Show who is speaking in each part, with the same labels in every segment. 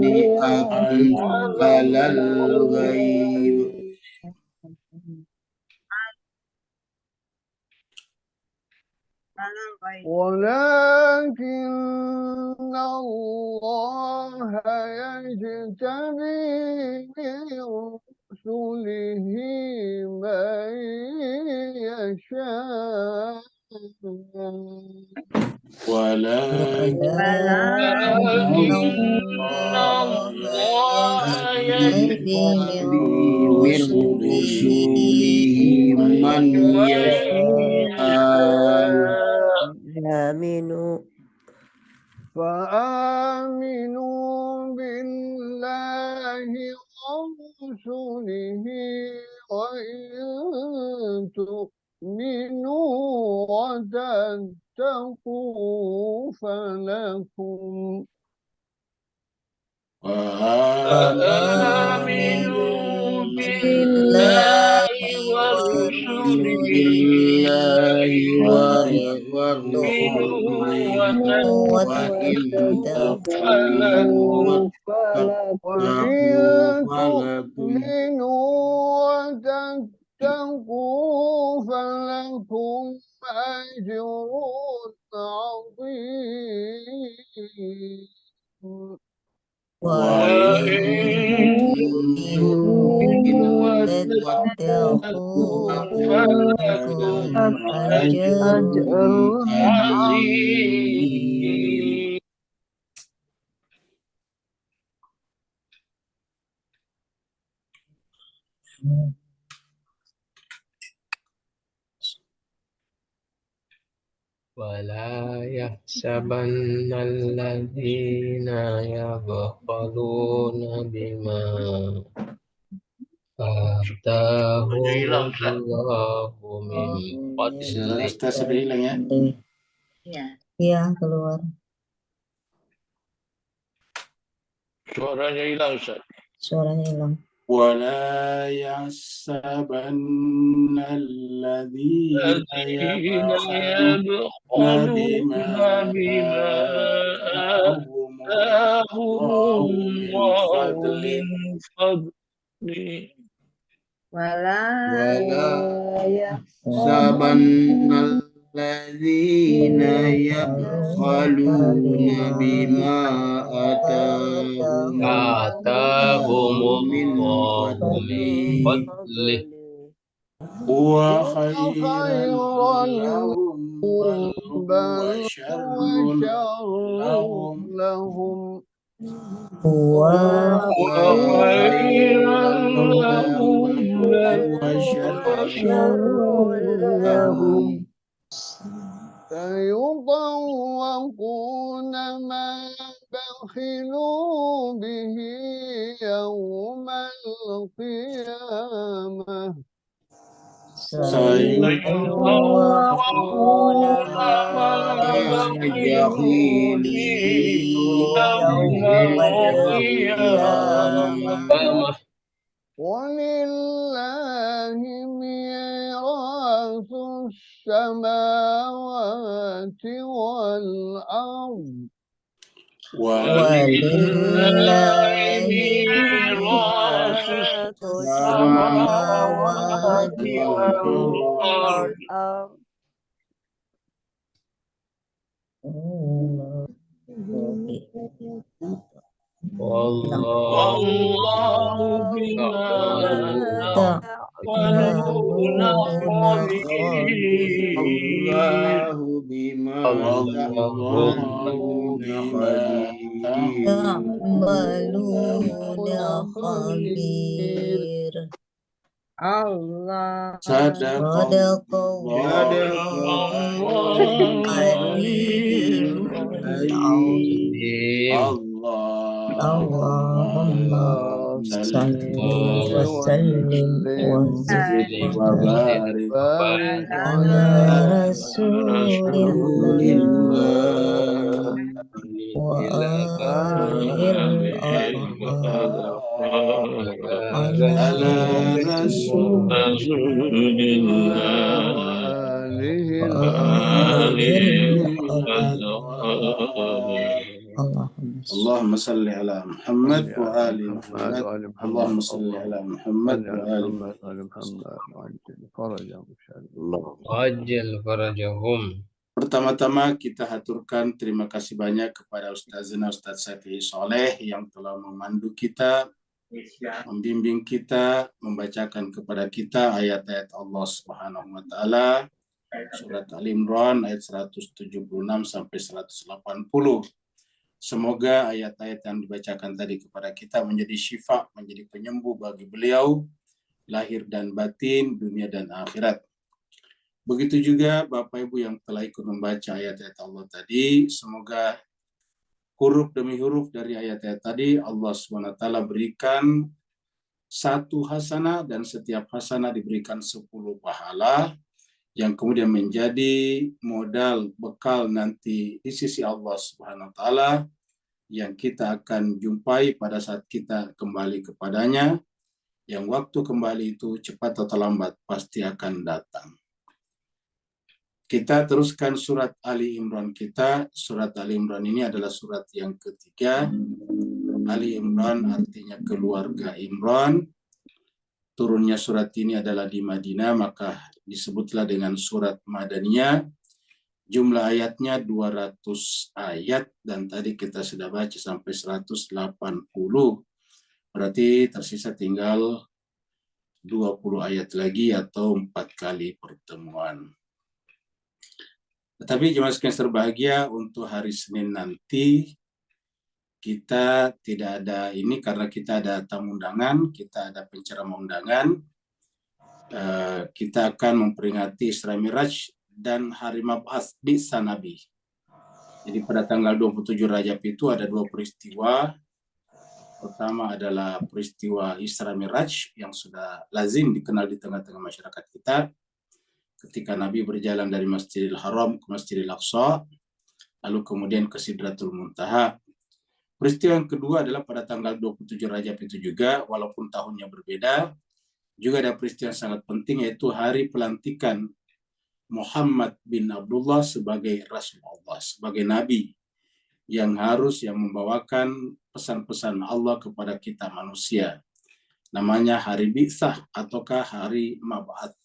Speaker 1: liya'lam alal ghaib.
Speaker 2: ولكن الله يجتبي من رسله من يشاء
Speaker 1: ولكن الله يجتبي من رسله من يشاء.
Speaker 3: آمنوا
Speaker 2: فآمنوا بالله ورسله وإن تؤمنوا وتتقوا فلكم
Speaker 1: وآمنوا بالله ورسوله وإن تؤمنوا
Speaker 2: وتتقوا فلكم أجر عظيم.
Speaker 1: وإن
Speaker 3: واتقوا فلكم أجر
Speaker 1: عظيم.
Speaker 4: ولا يحسبن الذين يبخلون بما آتاهم الله من فضله.
Speaker 3: Ya, keluar.
Speaker 4: Suaranya hilang, Ustaz.
Speaker 3: Suaranya hilang.
Speaker 1: ولا يحسبن الذين يبخلون بما آتاهم الله من فضله. ولا يحسبن الذين يبخلون بما آتاهم
Speaker 4: الله من فضله
Speaker 1: هو خيرا لهم بل شر لهم
Speaker 3: هو
Speaker 1: خيرا لهم وشر لهم
Speaker 2: سيطوقون ما بخلوا به يوم القيامة
Speaker 3: سيطوقون ما بخلوا به يوم القيامة
Speaker 2: ولله ميراث السماوات والأرض
Speaker 3: ولله ميراث السماوات والأرض
Speaker 4: والله بما تعملون خبير.
Speaker 1: الله بما تعملون
Speaker 3: خبير.
Speaker 2: Allah
Speaker 3: Sadaqallahul aliyyul azim. Allahumma salli wa sallim wa barik ala rasulillah wa alihil
Speaker 1: على رسول الله
Speaker 3: وآله الأطهار Allahumma
Speaker 1: salli ala Muhammad wa ali Muhammad. Allahumma salli ala Muhammad wa ali
Speaker 4: Ajil farajahum.
Speaker 1: Pertama-tama kita haturkan terima kasih banyak kepada Ustazina Ustaz Syafi'i Soleh yang telah memandu kita, membimbing kita, membacakan kepada kita ayat-ayat Allah Subhanahu wa taala, surat Al-Imran ayat 176 sampai 180. Semoga ayat-ayat yang dibacakan tadi kepada kita menjadi syifa, menjadi penyembuh bagi beliau lahir dan batin, dunia dan akhirat. Begitu juga Bapak Ibu yang telah ikut membaca ayat-ayat Allah tadi, semoga huruf demi huruf dari ayat-ayat tadi Allah SWT berikan satu hasanah dan setiap hasanah diberikan 10 pahala yang kemudian menjadi modal bekal nanti di sisi Allah SWT yang kita akan jumpai pada saat kita kembali kepadanya, yang waktu kembali itu cepat atau lambat pasti akan datang. Kita teruskan surat Ali Imran kita. Surat Ali Imran ini adalah surat yang ketiga. Ali Imran artinya keluarga Imran. Turunnya surat ini adalah di Madinah, maka disebutlah dengan surat Madaniyah. Jumlah ayatnya 200 ayat dan tadi kita sudah baca sampai 180. Berarti tersisa tinggal 20 ayat lagi atau 4 kali pertemuan. Tetapi jemaah sekalian terbahagia, untuk hari Senin nanti kita tidak ada ini karena kita ada tamu undangan, kita ada penceramah undangan. Kita akan memperingati Isra Miraj dan hari Mab'ats Bi'tsa Nabi. Jadi pada tanggal 27 Rajab itu ada 2 peristiwa. Pertama adalah peristiwa Isra Miraj yang sudah lazim dikenal di tengah-tengah masyarakat kita. Ketika Nabi berjalan dari Masjidil Haram ke Masjidil Aqsa, lalu kemudian ke Sidratul Muntaha. Peristiwa yang kedua adalah pada tanggal 27 Rajab itu juga, walaupun tahunnya berbeda, juga ada peristiwa yang sangat penting, yaitu hari pelantikan Muhammad bin Abdullah sebagai Rasulullah, sebagai Nabi yang membawakan pesan-pesan Allah kepada kita manusia. Namanya hari Bi'tsah ataukah hari Mab'ats.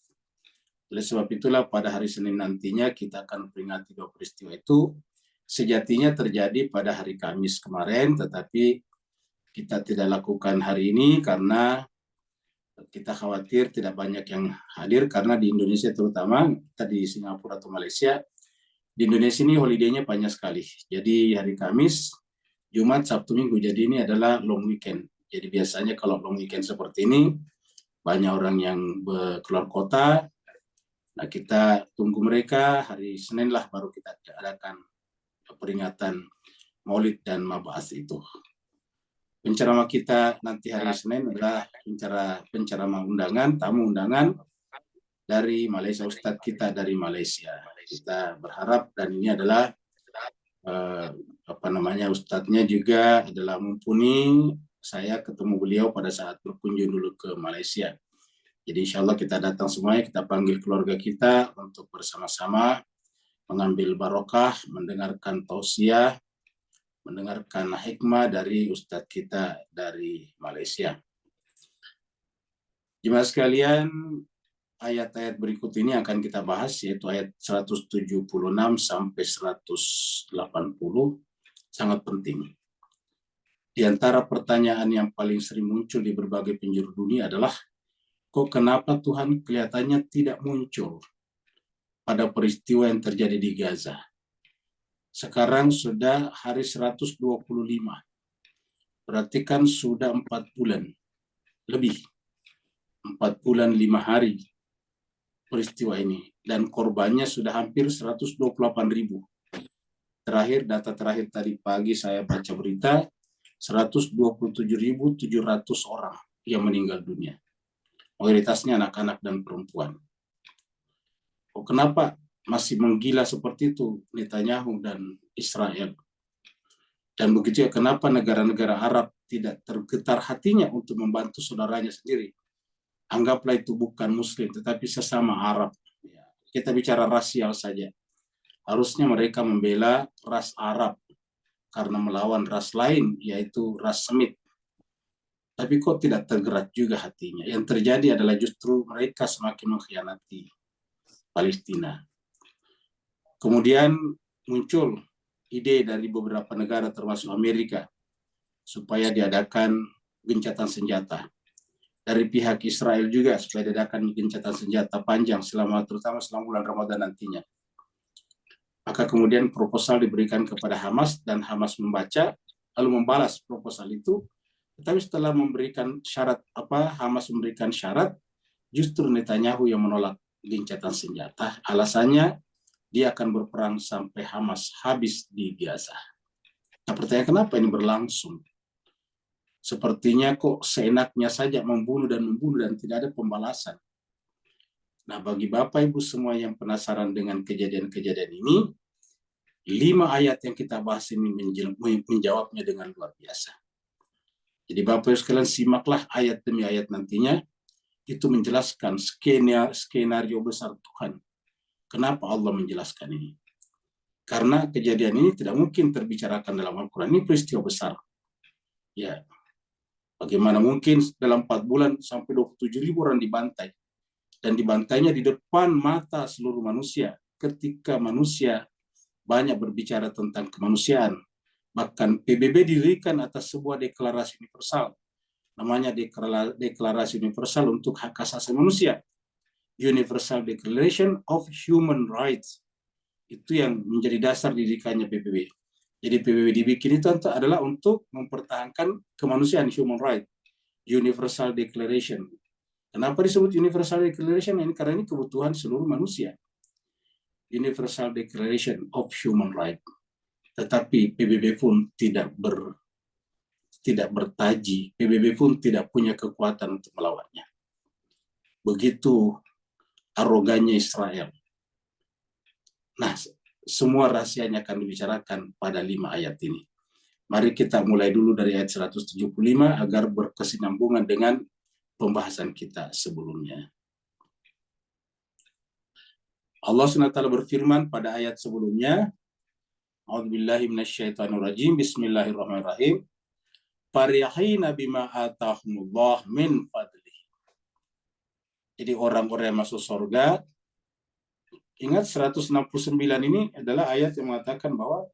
Speaker 1: Oleh sebab itulah pada hari Senin nantinya kita akan peringati 2 peristiwa itu. Sejatinya terjadi pada hari Kamis kemarin, tetapi kita tidak lakukan hari ini karena kita khawatir tidak banyak yang hadir, karena di Indonesia terutama, kita di Singapura atau Malaysia, di Indonesia ini holiday-nya banyak sekali. Jadi hari Kamis, Jumat, Sabtu, Minggu, jadi ini adalah long weekend. Jadi biasanya kalau long weekend seperti ini, banyak orang yang keluar kota. Nah, kita tunggu mereka, hari Senin lah baru kita adakan peringatan Maulid dan Mab'ats itu. Penceramah kita nanti hari Senin adalah penceramah undangan, tamu undangan dari Malaysia, Ustadz kita dari Malaysia. Kita berharap, dan ini adalah Ustadznya juga adalah mumpuni. Saya ketemu beliau pada saat berkunjung dulu ke Malaysia. Jadi insya Allah kita datang semuanya, kita panggil keluarga kita untuk bersama-sama mengambil barokah, mendengarkan tausiah, mendengarkan hikmah dari Ustadz kita dari Malaysia. Jemaah sekalian, ayat-ayat berikut ini akan kita bahas, yaitu ayat 176 sampai 180, sangat penting. Di antara pertanyaan yang paling sering muncul di berbagai penjuru dunia adalah, kok kenapa Tuhan kelihatannya tidak muncul pada peristiwa yang terjadi di Gaza? Sekarang sudah hari 125. Berarti kan sudah 4 bulan lebih. 4 bulan 5 hari peristiwa ini. Dan korbannya sudah hampir 128.000. Data terakhir tadi pagi saya baca berita, 127.700 orang yang meninggal dunia. Mayoritasnya anak-anak dan perempuan. Kenapa masih menggila seperti itu Netanyahu dan Israel? Dan begitu ya, kenapa negara-negara Arab tidak tergetar hatinya untuk membantu saudaranya sendiri? Anggaplah itu bukan Muslim, tetapi sesama Arab. Kita bicara rasial saja. Harusnya mereka membela ras Arab, karena melawan ras lain, yaitu ras Semit. Tapi kok tidak tergerak juga hatinya. Yang terjadi adalah justru mereka semakin mengkhianati Palestina. Kemudian muncul ide dari beberapa negara termasuk Amerika supaya diadakan gencatan senjata. Dari pihak Israel juga supaya diadakan gencatan senjata panjang terutama selama bulan Ramadan nantinya. Maka kemudian proposal diberikan kepada Hamas dan Hamas membaca lalu membalas proposal itu. Tetapi setelah memberikan syarat Hamas memberikan syarat, justru Netanyahu yang menolak gencatan senjata. Alasannya dia akan berperang sampai Hamas habis di Gaza. Nah, pertanyaan kenapa ini berlangsung? Sepertinya kok seenaknya saja membunuh dan tidak ada pembalasan. Nah, bagi Bapak Ibu semua yang penasaran dengan kejadian-kejadian ini, 5 ayat yang kita bahas ini menjawabnya dengan luar biasa. Jadi Bapak Ibu sekalian simaklah ayat demi ayat nantinya, itu menjelaskan skenario besar Tuhan. Kenapa Allah menjelaskan ini? Karena kejadian ini tidak mungkin terbicarakan dalam Al-Quran. Ini peristiwa besar. Ya, bagaimana mungkin dalam 4 bulan sampai 27.000 orang dibantai. Dan dibantainya di depan mata seluruh manusia. Ketika manusia banyak berbicara tentang kemanusiaan. Bahkan PBB didirikan atas sebuah deklarasi universal. Namanya Deklarasi Universal untuk Hak Asasi Manusia. Universal Declaration of Human Rights. Itu yang menjadi dasar didikannya PBB. Jadi PBB dibikin itu adalah untuk mempertahankan kemanusiaan, human right. Universal Declaration. Kenapa disebut Universal Declaration? Ini karena ini kebutuhan seluruh manusia. Universal Declaration of Human Right. Tetapi PBB pun tidak bertaji. PBB pun tidak punya kekuatan untuk melawannya. Begitu arogannya Israel. Nah, semua rahasianya akan dibicarakan pada 5 ayat ini. Mari kita mulai dulu dari ayat 175 agar berkesinambungan dengan pembahasan kita sebelumnya. Allah SWT berfirman pada ayat sebelumnya, A'udzubillahi minasyaitonirrajim, Bismillahirrahmanirrahim. Farihina bima atahumullah min fadlih. Jadi orang-orang yang masuk surga, ingat 169 ini adalah ayat yang mengatakan bahwa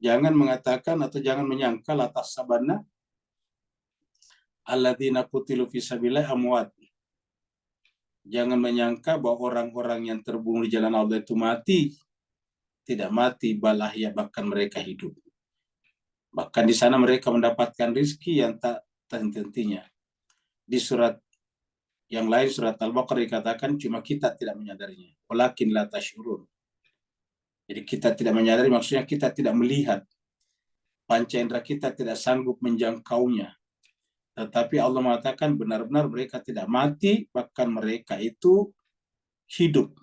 Speaker 1: jangan mengatakan atau jangan menyangka atas sabana alladzina qutilu fi sabilillah amwat. Jangan menyangka bahwa orang-orang yang terbunuh di jalan Allah itu mati. Tidak mati, balahya, bahkan mereka hidup. Bahkan di sana mereka mendapatkan rizki yang tak henti-hentinya. Di surat yang lain, surat Al-Baqarah dikatakan cuma kita tidak menyadarinya. Walakin la tashurun. Jadi kita tidak menyadari, maksudnya kita tidak melihat. Panca indera kita tidak sanggup menjangkaunya. Tetapi Allah mengatakan benar-benar mereka tidak mati, bahkan mereka itu hidup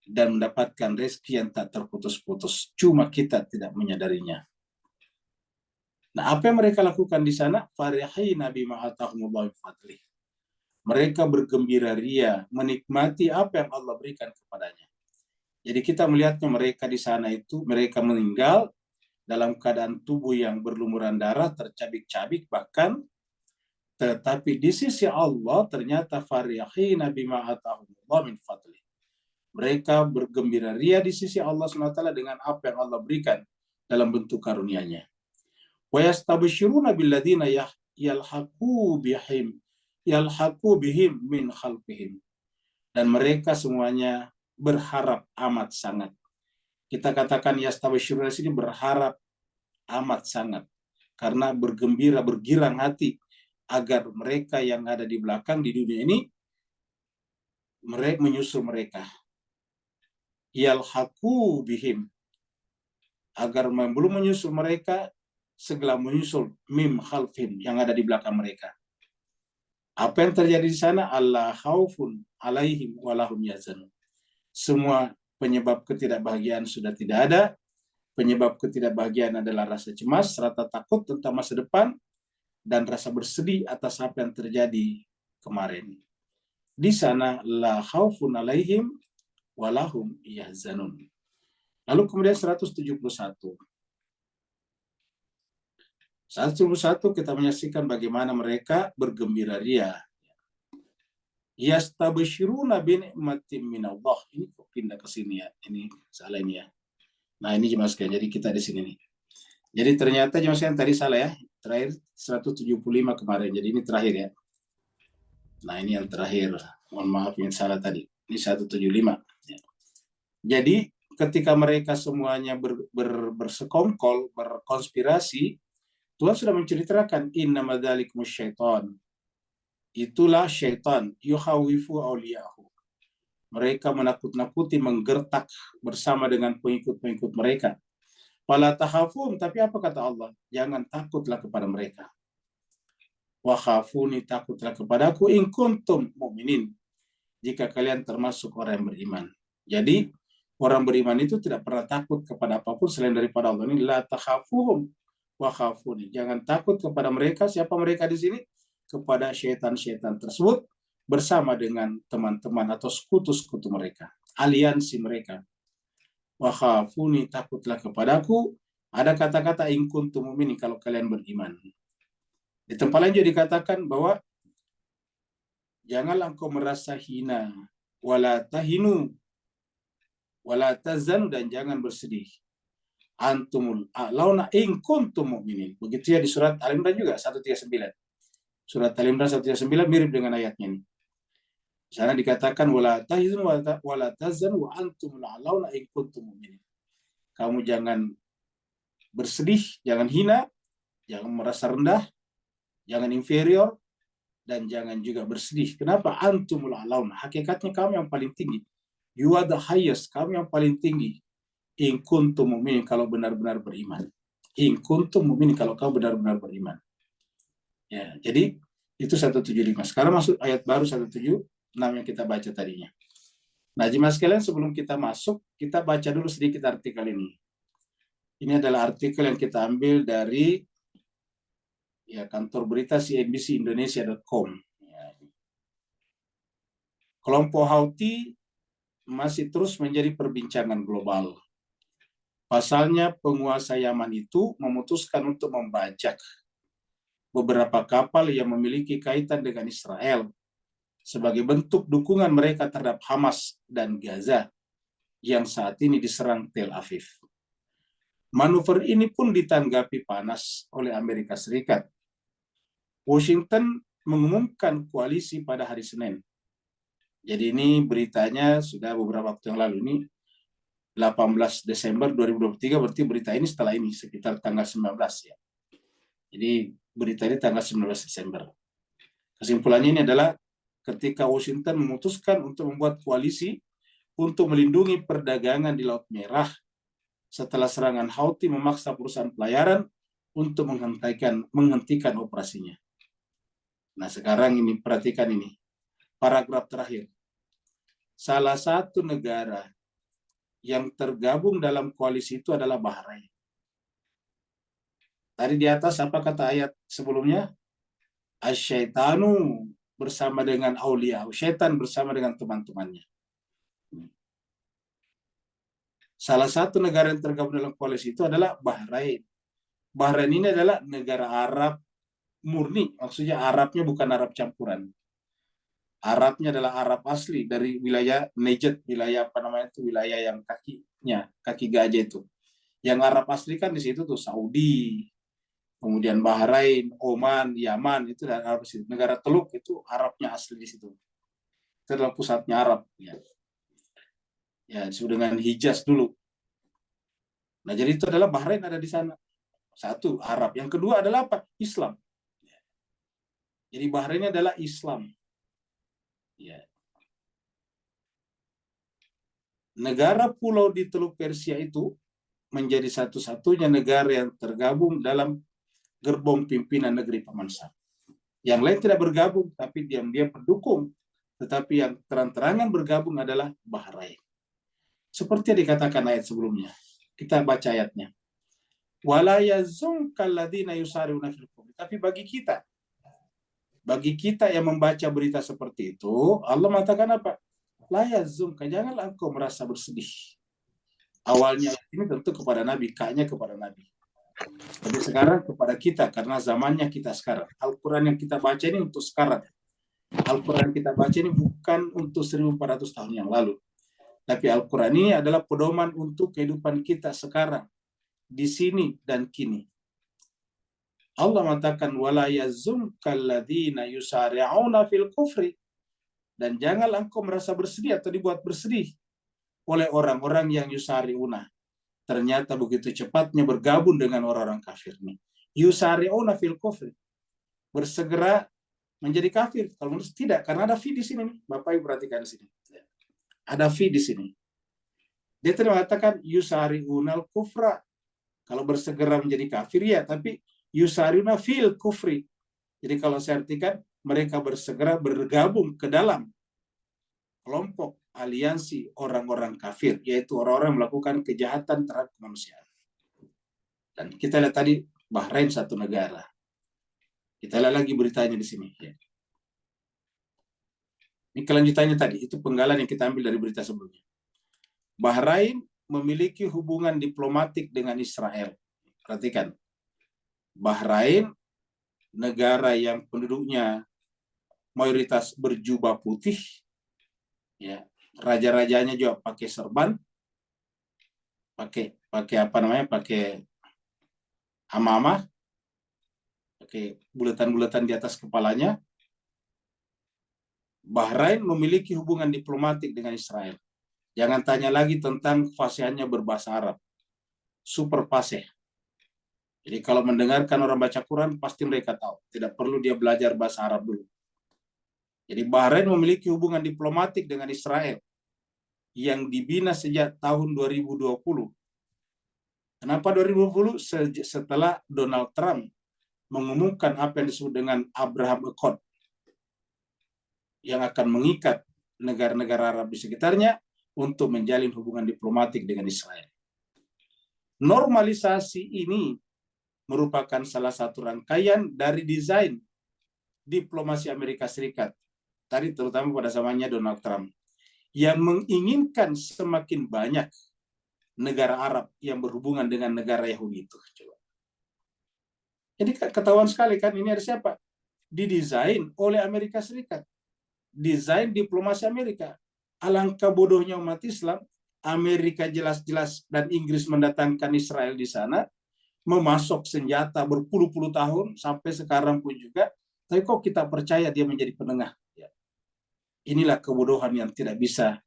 Speaker 1: dan mendapatkan rezeki yang tak terputus-putus. Cuma kita tidak menyadarinya. Nah, apa yang mereka lakukan di sana? Farihina bima atahumullahu min fadlih. Mereka bergembira ria, menikmati apa yang Allah berikan kepadanya. Jadi kita melihatnya mereka di sana itu, mereka meninggal dalam keadaan tubuh yang berlumuran darah, tercabik-cabik bahkan. Tetapi di sisi Allah ternyata farihina bima atahumullah min fadlih. Mereka bergembira ria di sisi Allah SWT dengan apa yang Allah berikan dalam bentuk karunia-Nya. Wa yastabshiruna billadzina yalhaqu bihim min khalfihim. Dan mereka semuanya berharap amat sangat. Kita katakan yastabshiruna sini berharap amat sangat karena bergembira, bergirang hati agar mereka yang ada di belakang di dunia ini mereka menyusul mereka. Yalhaqu bihim, agar belum menyusul mereka segera menyusul mim khalfim yang ada di belakang mereka. Apa yang terjadi di sana? Allah khaufun alaihim walahum yazanun. Semua penyebab ketidakbahagiaan sudah tidak ada. Penyebab ketidakbahagiaan adalah rasa cemas, rasa takut tentang masa depan, dan rasa bersedih atas apa yang terjadi kemarin. Di sana la khaufun alaihim walahum yahzanun. Lalu kemudian 171. 1 kita menyaksikan bagaimana mereka bergembira ria. Yastabshiruna bi ni'matin minallah. Ini kok pindah ke sini ya. Ini salah ini ya. Nah, ini jemaah sekalian. Jadi kita di sini nih. Jadi ternyata jemaah sekalian tadi salah ya. Terakhir 175 kemarin. Jadi ini terakhir ya. Nah, ini yang terakhir. Mohon maaf yang salah tadi. Ini 175. Ya. Jadi ketika mereka semuanya bersekongkol, berkonspirasi, Tuhan sudah menceritakan innama dzalikum syaitan. Itulah syaitan yuhawifu auliyahu. Mereka menakut-nakuti, menggertak bersama dengan pengikut-pengikut mereka. Fala tahafun, tapi apa kata Allah? Jangan takutlah kepada mereka. Wa khafuni, takutlah kepadaku in kuntum mu'minin. Jika kalian termasuk orang yang beriman. Jadi orang beriman itu tidak pernah takut kepada apapun selain daripada Allah. Ini la takhafuhum wa khafuni. Jangan takut kepada mereka. Siapa mereka di sini? Kepada syaitan-syaitan tersebut bersama dengan teman-teman atau sekutu-sekutu mereka, aliansi mereka. Wa khafuni, takutlah kepadaku. Ada kata-kata in kuntum mu'minin, kalau kalian beriman. Di tempat lain juga dikatakan bahwa janganlah engkau merasa hina, wala tahinu, wala tazanu, dan jangan bersedih. Antumul a'launa in kuntum mu'minin. Begitu ya di surat Al-Imran juga 139. Surat Al-Imran 139 mirip dengan ayatnya ini. Di sana dikatakan wala tahinu wala tazanu wa antumul a'launa in kuntum mu'minin. Kamu jangan bersedih, jangan hina, jangan merasa rendah, jangan inferior, dan jangan juga bersedih. Kenapa? Antumul a'launa. Hakikatnya kamu yang paling tinggi. You are the highest. Kamu yang paling tinggi. In kuntum mu'minin, kalau benar-benar beriman. In kuntum mu'minin, kalau kamu benar-benar beriman. Ya, jadi itu 175. Sekarang masuk ayat baru 176 yang kita baca tadinya. Nah, jemaah sekalian, sebelum kita masuk, kita baca dulu sedikit artikel ini. Ini adalah artikel yang kita ambil dari ya kantor berita cnbcindonesia.com. Ya. Kelompok Houthi masih terus menjadi perbincangan global. Pasalnya, penguasa Yaman itu memutuskan untuk membajak beberapa kapal yang memiliki kaitan dengan Israel sebagai bentuk dukungan mereka terhadap Hamas dan Gaza yang saat ini diserang Tel Aviv. Manuver ini pun ditanggapi panas oleh Amerika Serikat. Washington mengumumkan koalisi pada hari Senin. Jadi ini beritanya sudah beberapa waktu yang lalu, ini 18 Desember 2023, berarti berita ini setelah ini, sekitar tanggal 19 ya. Jadi berita ini tanggal 19 Desember. Kesimpulannya ini adalah ketika Washington memutuskan untuk membuat koalisi untuk melindungi perdagangan di Laut Merah setelah serangan Houthi memaksa perusahaan pelayaran untuk menghentikan operasinya. Nah, sekarang ini perhatikan ini. Paragraf terakhir. Salah satu negara yang tergabung dalam koalisi itu adalah Bahrain. Tadi di atas apa kata ayat sebelumnya? Asyaitanu bersama dengan aulia, syaitan bersama dengan teman-temannya. Salah satu negara yang tergabung dalam koalisi itu adalah Bahrain. Bahrain ini adalah negara Arab murni, maksudnya Arabnya bukan Arab campuran. Arabnya adalah Arab asli dari wilayah Najd, wilayah apa namanya itu, wilayah yang kaki gajah itu. Yang Arab asli kan di situ tuh Saudi, kemudian Bahrain, Oman, Yaman, itu dari Arab asli. Negara Teluk itu Arabnya asli di situ. Itu adalah pusatnya Arab. Ya, disebut dengan Hijaz dulu. Nah, jadi itu adalah Bahrain ada di sana. Satu, Arab. Yang kedua adalah apa? Islam. Jadi Bahrain adalah Islam. Ya. Negara pulau di Teluk Persia itu menjadi satu-satunya negara yang tergabung dalam gerbong pimpinan negeri Paman Sam. Yang lain tidak bergabung, tapi diam-diam mendukung. Tetapi yang terang-terangan bergabung adalah Bahrain. Seperti yang dikatakan ayat sebelumnya. Kita baca ayatnya. Wala yazunka alladziina yusari'una fil kufri. Tapi bagi kita yang membaca berita seperti itu, Allah mengatakan apa? La yazunka, janganlah engkau merasa bersedih. Awalnya ini tentu kepada Nabi, kayaknya kepada Nabi. Tapi sekarang kepada kita, karena zamannya kita sekarang. Al-Quran yang kita baca ini untuk sekarang. Al-Quran yang kita baca ini bukan untuk 1400 tahun yang lalu. Tapi Al-Quran ini adalah pedoman untuk kehidupan kita sekarang. Di sini dan kini. Allah mengatakan, wala yazumkal ladzina yusari'una fil kufri. Dan janganlah engkau merasa bersedih atau dibuat bersedih oleh orang-orang yang yusari'una. Ternyata begitu cepatnya bergabung dengan orang-orang kafir nih. Yusari'una fil kufri. Bersegera menjadi kafir. Kalau menurut tidak, karena ada fi di sini nih. Bapak Ibu perhatikan di sini. Ada fi di sini. Dia tidak mengatakan yusari'unal kufra. Kalau bersegera menjadi kafir ya, tapi yusari'una fil kufri. Jadi kalau saya artikan, mereka bersegera bergabung ke dalam kelompok aliansi orang-orang kafir, yaitu orang-orang yang melakukan kejahatan terhadap kemanusiaan. Dan kita lihat tadi Bahrain satu negara. Kita lihat lagi beritanya di sini. Ini kelanjutannya tadi, itu penggalan yang kita ambil dari berita sebelumnya. Bahrain memiliki hubungan diplomatik dengan Israel. Perhatikan, Bahrain negara yang penduduknya mayoritas berjubah putih, ya, raja-rajanya juga pakai serban, pakai apa namanya, pakai amamah, pakai bulatan-bulatan di atas kepalanya. Bahrain memiliki hubungan diplomatik dengan Israel. Jangan tanya lagi tentang fasihannya berbahasa Arab. Super fasih. Jadi kalau mendengarkan orang baca Quran, pasti mereka tahu. Tidak perlu dia belajar bahasa Arab dulu. Jadi Bahrain memiliki hubungan diplomatik dengan Israel yang dibina sejak tahun 2020. Kenapa 2020? Setelah Donald Trump mengumumkan apa yang disebut dengan Abraham Accord yang akan mengikat negara-negara Arab di sekitarnya untuk menjalin hubungan diplomatik dengan Israel. Normalisasi ini merupakan salah satu rangkaian dari desain diplomasi Amerika Serikat. Tadi terutama pada zamannya Donald Trump, yang menginginkan semakin banyak negara Arab yang berhubungan dengan negara Yahudi itu. Coba. Jadi ketahuan sekali kan, ini ada siapa? Didesain oleh Amerika Serikat. Desain diplomasi Amerika. Alangkah bodohnya umat Islam, Amerika jelas-jelas dan Inggris mendatangkan Israel di sana, memasok senjata berpuluh-puluh tahun, sampai sekarang pun juga, tapi kok kita percaya dia menjadi penengah? Ya. Inilah kebodohan yang tidak bisa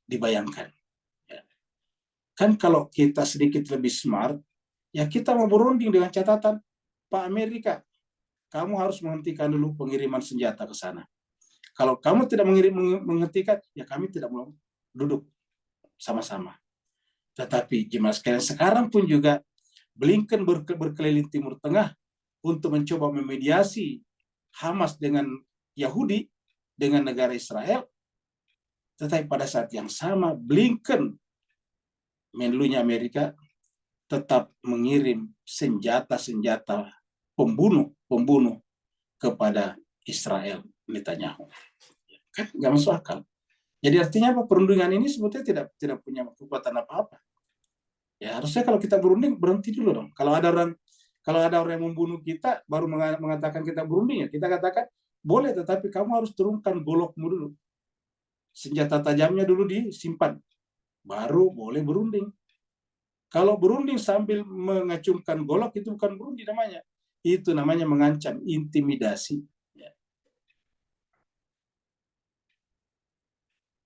Speaker 1: dibayangkan. Ya. Kan kalau kita sedikit lebih smart, ya kita mau berunding dengan catatan, Pak Amerika, kamu harus menghentikan dulu pengiriman senjata ke sana. Kalau kamu tidak menghentikan, ya kami tidak mau duduk sama-sama. Tetapi jemaah sekalian, sekarang pun juga Blinken berkeliling Timur Tengah untuk mencoba memediasi Hamas dengan Yahudi, dengan negara Israel. Tetapi pada saat yang sama, Blinken, menlunya Amerika, tetap mengirim senjata-senjata pembunuh kepada Israel, Netanyahu. Kan nggak masuk akal. Jadi artinya apa? Perundingan ini sebetulnya tidak punya kekuatan apa-apa. Ya harusnya kalau kita berunding, berhenti dulu dong. Kalau ada orang yang membunuh kita, baru mengatakan kita berunding, ya kita katakan boleh, tetapi kamu harus turunkan golokmu dulu. Senjata tajamnya dulu disimpan, baru boleh berunding. Kalau berunding sambil mengacungkan golok, itu bukan berunding namanya. Itu namanya mengancam, intimidasi. Ya.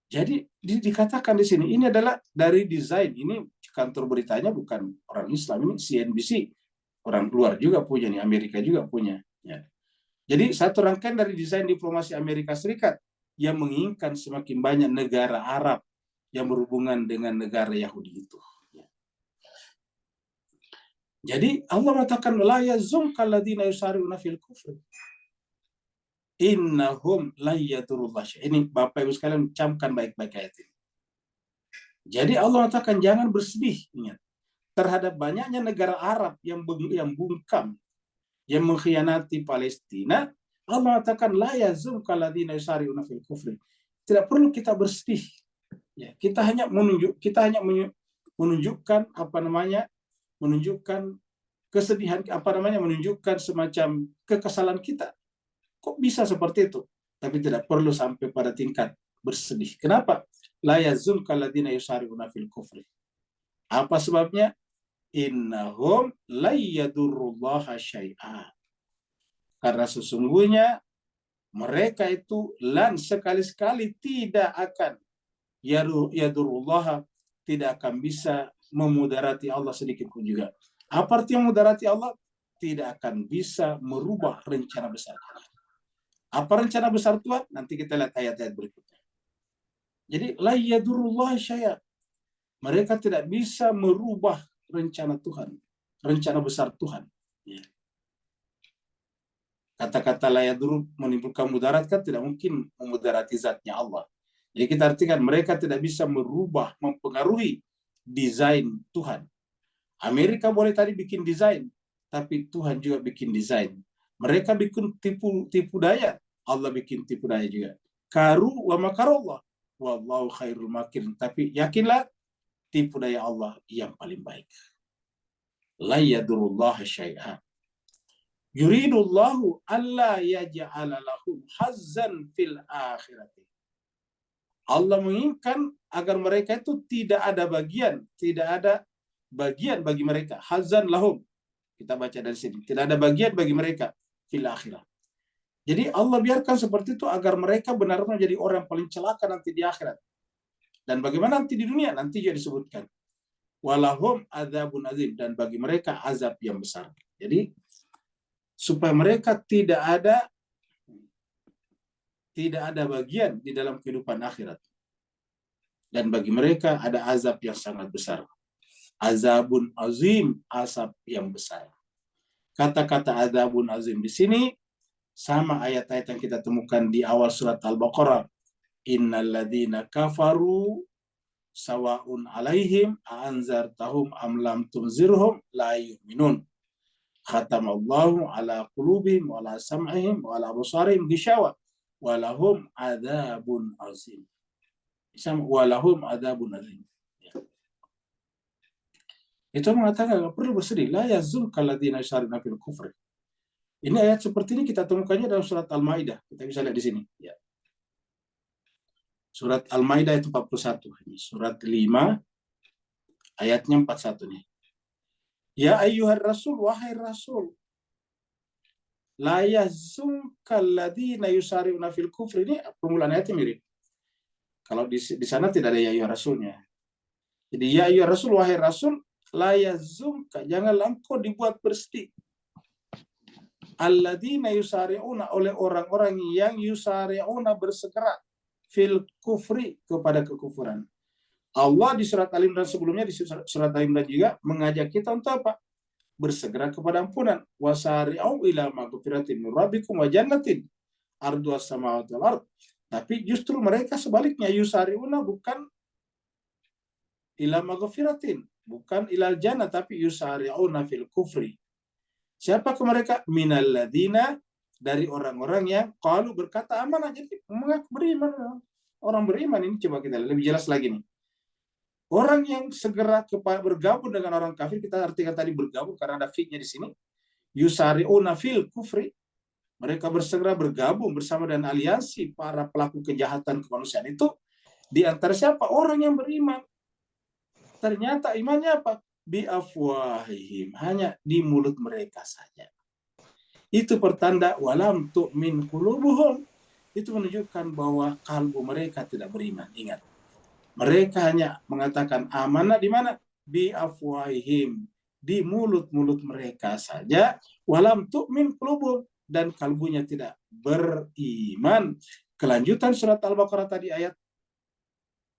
Speaker 1: Jadi dikatakan di sini, ini adalah dari desain. Ini kantor beritanya bukan orang Islam, ini CNBC. Orang luar juga punya, nih Amerika juga punya. Ya. Jadi satu rangkaian dari desain diplomasi Amerika Serikat yang menginginkan semakin banyak negara Arab yang berhubungan dengan negara Yahudi itu. Jadi Allah mengatakan la yazumkal ladzina yusari'una fil kufr innahum la yadurullah. Ini Bapak Ibu sekalian camkan baik-baik ayat ini. Jadi Allah mengatakan jangan bersedih, ingat, terhadap banyaknya negara Arab yang bungkam, yang mengkhianati Palestina. Allah mengatakan la yazumkal ladzina yusari'una fil kufr. Tidak perlu kita bersedih. Ya, kita hanya menunjukkan menunjukkan kesedihan, menunjukkan semacam kekesalan kita. Kok bisa seperti itu? Tapi tidak perlu sampai pada tingkat bersedih. Kenapa? La yazunka alladziina yusari'una fil kufri. Apa sebabnya? Innahum la yadurrullaha syai'a. Karena sesungguhnya mereka itu sekali-sekali tidak akan yadurrullaha, tidak akan bisa memudarati Allah sedikit pun juga. Apa artinya memudarati Allah? Tidak akan bisa merubah rencana besar Tuhan. Apa rencana besar Tuhan? Nanti kita lihat ayat-ayat berikutnya. Jadi la yadurrullaha syai'a. Mereka tidak bisa merubah rencana Tuhan, rencana besar Tuhan. Ya. Kata-kata la yadur menimbulkan mudarat kan tidak mungkin memudarati zatnya Allah. Jadi kita artikan mereka tidak bisa merubah, mempengaruhi desain Tuhan. Amerika boleh tadi bikin desain, tapi Tuhan juga bikin desain. Mereka bikin tipu daya, Allah bikin tipu daya juga. Karu wa makarallah, wallahu khairul makirin. Tapi yakinlah, tipu daya Allah yang paling baik. La yadurullah syai'a. Yuridullahu alla yaj'ala lahum hazzan fil akhirati. Allah menginginkan agar mereka itu tidak ada bagian bagi mereka. Hazzan lahum. Kita baca dari sini. Tidak ada bagian bagi mereka fil akhirah. Jadi Allah biarkan seperti itu agar mereka benar-benar jadi orang yang paling celaka nanti di akhirat. Dan bagaimana nanti di dunia? Nanti juga disebutkan. Walahum adzabun azim. Dan bagi mereka azab yang besar. Jadi supaya mereka tidak ada bagian di dalam kehidupan akhirat. Dan bagi mereka ada azab yang sangat besar. Azabun azim, azab yang besar. Kata-kata azabun azim di sini sama ayat-ayat yang kita temukan di awal surat Al-Baqarah. Innal ladzina kafaru sawa'un alaihim a'anzartahum am lam tunzirhum la yu'minun. Khatamallahu ala qulubihim wa ala sam'ihim wa ala absarihim gishawa wa lahum adzabun azim. Wa lahum adzabun azim. Ya. Itu mengatakan enggak perlu bersedih. La yazunka alladziina yusari'una fil kufri. Ini ayat seperti ini kita temukannya dalam surat Al-Maidah. Kita bisa lihat di sini. Ya. Surat Al-Maidah itu 41. Ini surat 5 ayatnya 41 nih. Ya ayyuhar rasul, wahai rasul, la yazunka alladziina yusari'una fil kufri. Ini permulaan ayatnya mirip. Kalau di sana tidak ada ya ayyuhar rasulnya. Jadi ya ayyuhar rasul, wahai rasul, la yazunka, janganlah engkau dibuat bersedih. Alladziina yusari'una, oleh orang-orang yang yusari'una bersegera fil kufri, kepada kekufuran. Allah di surat Al-Imran sebelumnya, di surat Al-Imran juga mengajak kita untuk apa? Bersegera kepada ampunan. Wasari'u ila maghfiratin min rabbikum wa jannatin arduha as-samawati wal ard. Tapi justru mereka sebaliknya, yusari'una bukan ila maghfiratin, bukan ilal jannah, tapi yusari'una fil kufri. Siapa ke mereka? Minal ladzina, dari orang-orang yang qalu, berkata amanah, jadi mengaku beriman. Orang beriman ini coba kita lebih jelas lagi nih. Orang yang segera bergabung dengan orang kafir, kita artikan tadi bergabung karena ada fi-nya di sini. Yusari'una fil kufri. Mereka bersegera bergabung bersama dengan aliansi para pelaku kejahatan kemanusiaan itu. Di antara siapa? Orang yang beriman. Ternyata imannya apa? Bi afwahihim, hanya di mulut mereka saja. Itu pertanda walam tu'min qulubuhum. Itu menunjukkan bahwa kalbu mereka tidak beriman. Ingat. Mereka hanya mengatakan amanah di mana? Bi afwahihim, di mulut-mulut mereka saja. Walam tu'min qulubuhum, dan kalbunya tidak beriman. Kelanjutan surat Al-Baqarah tadi ayat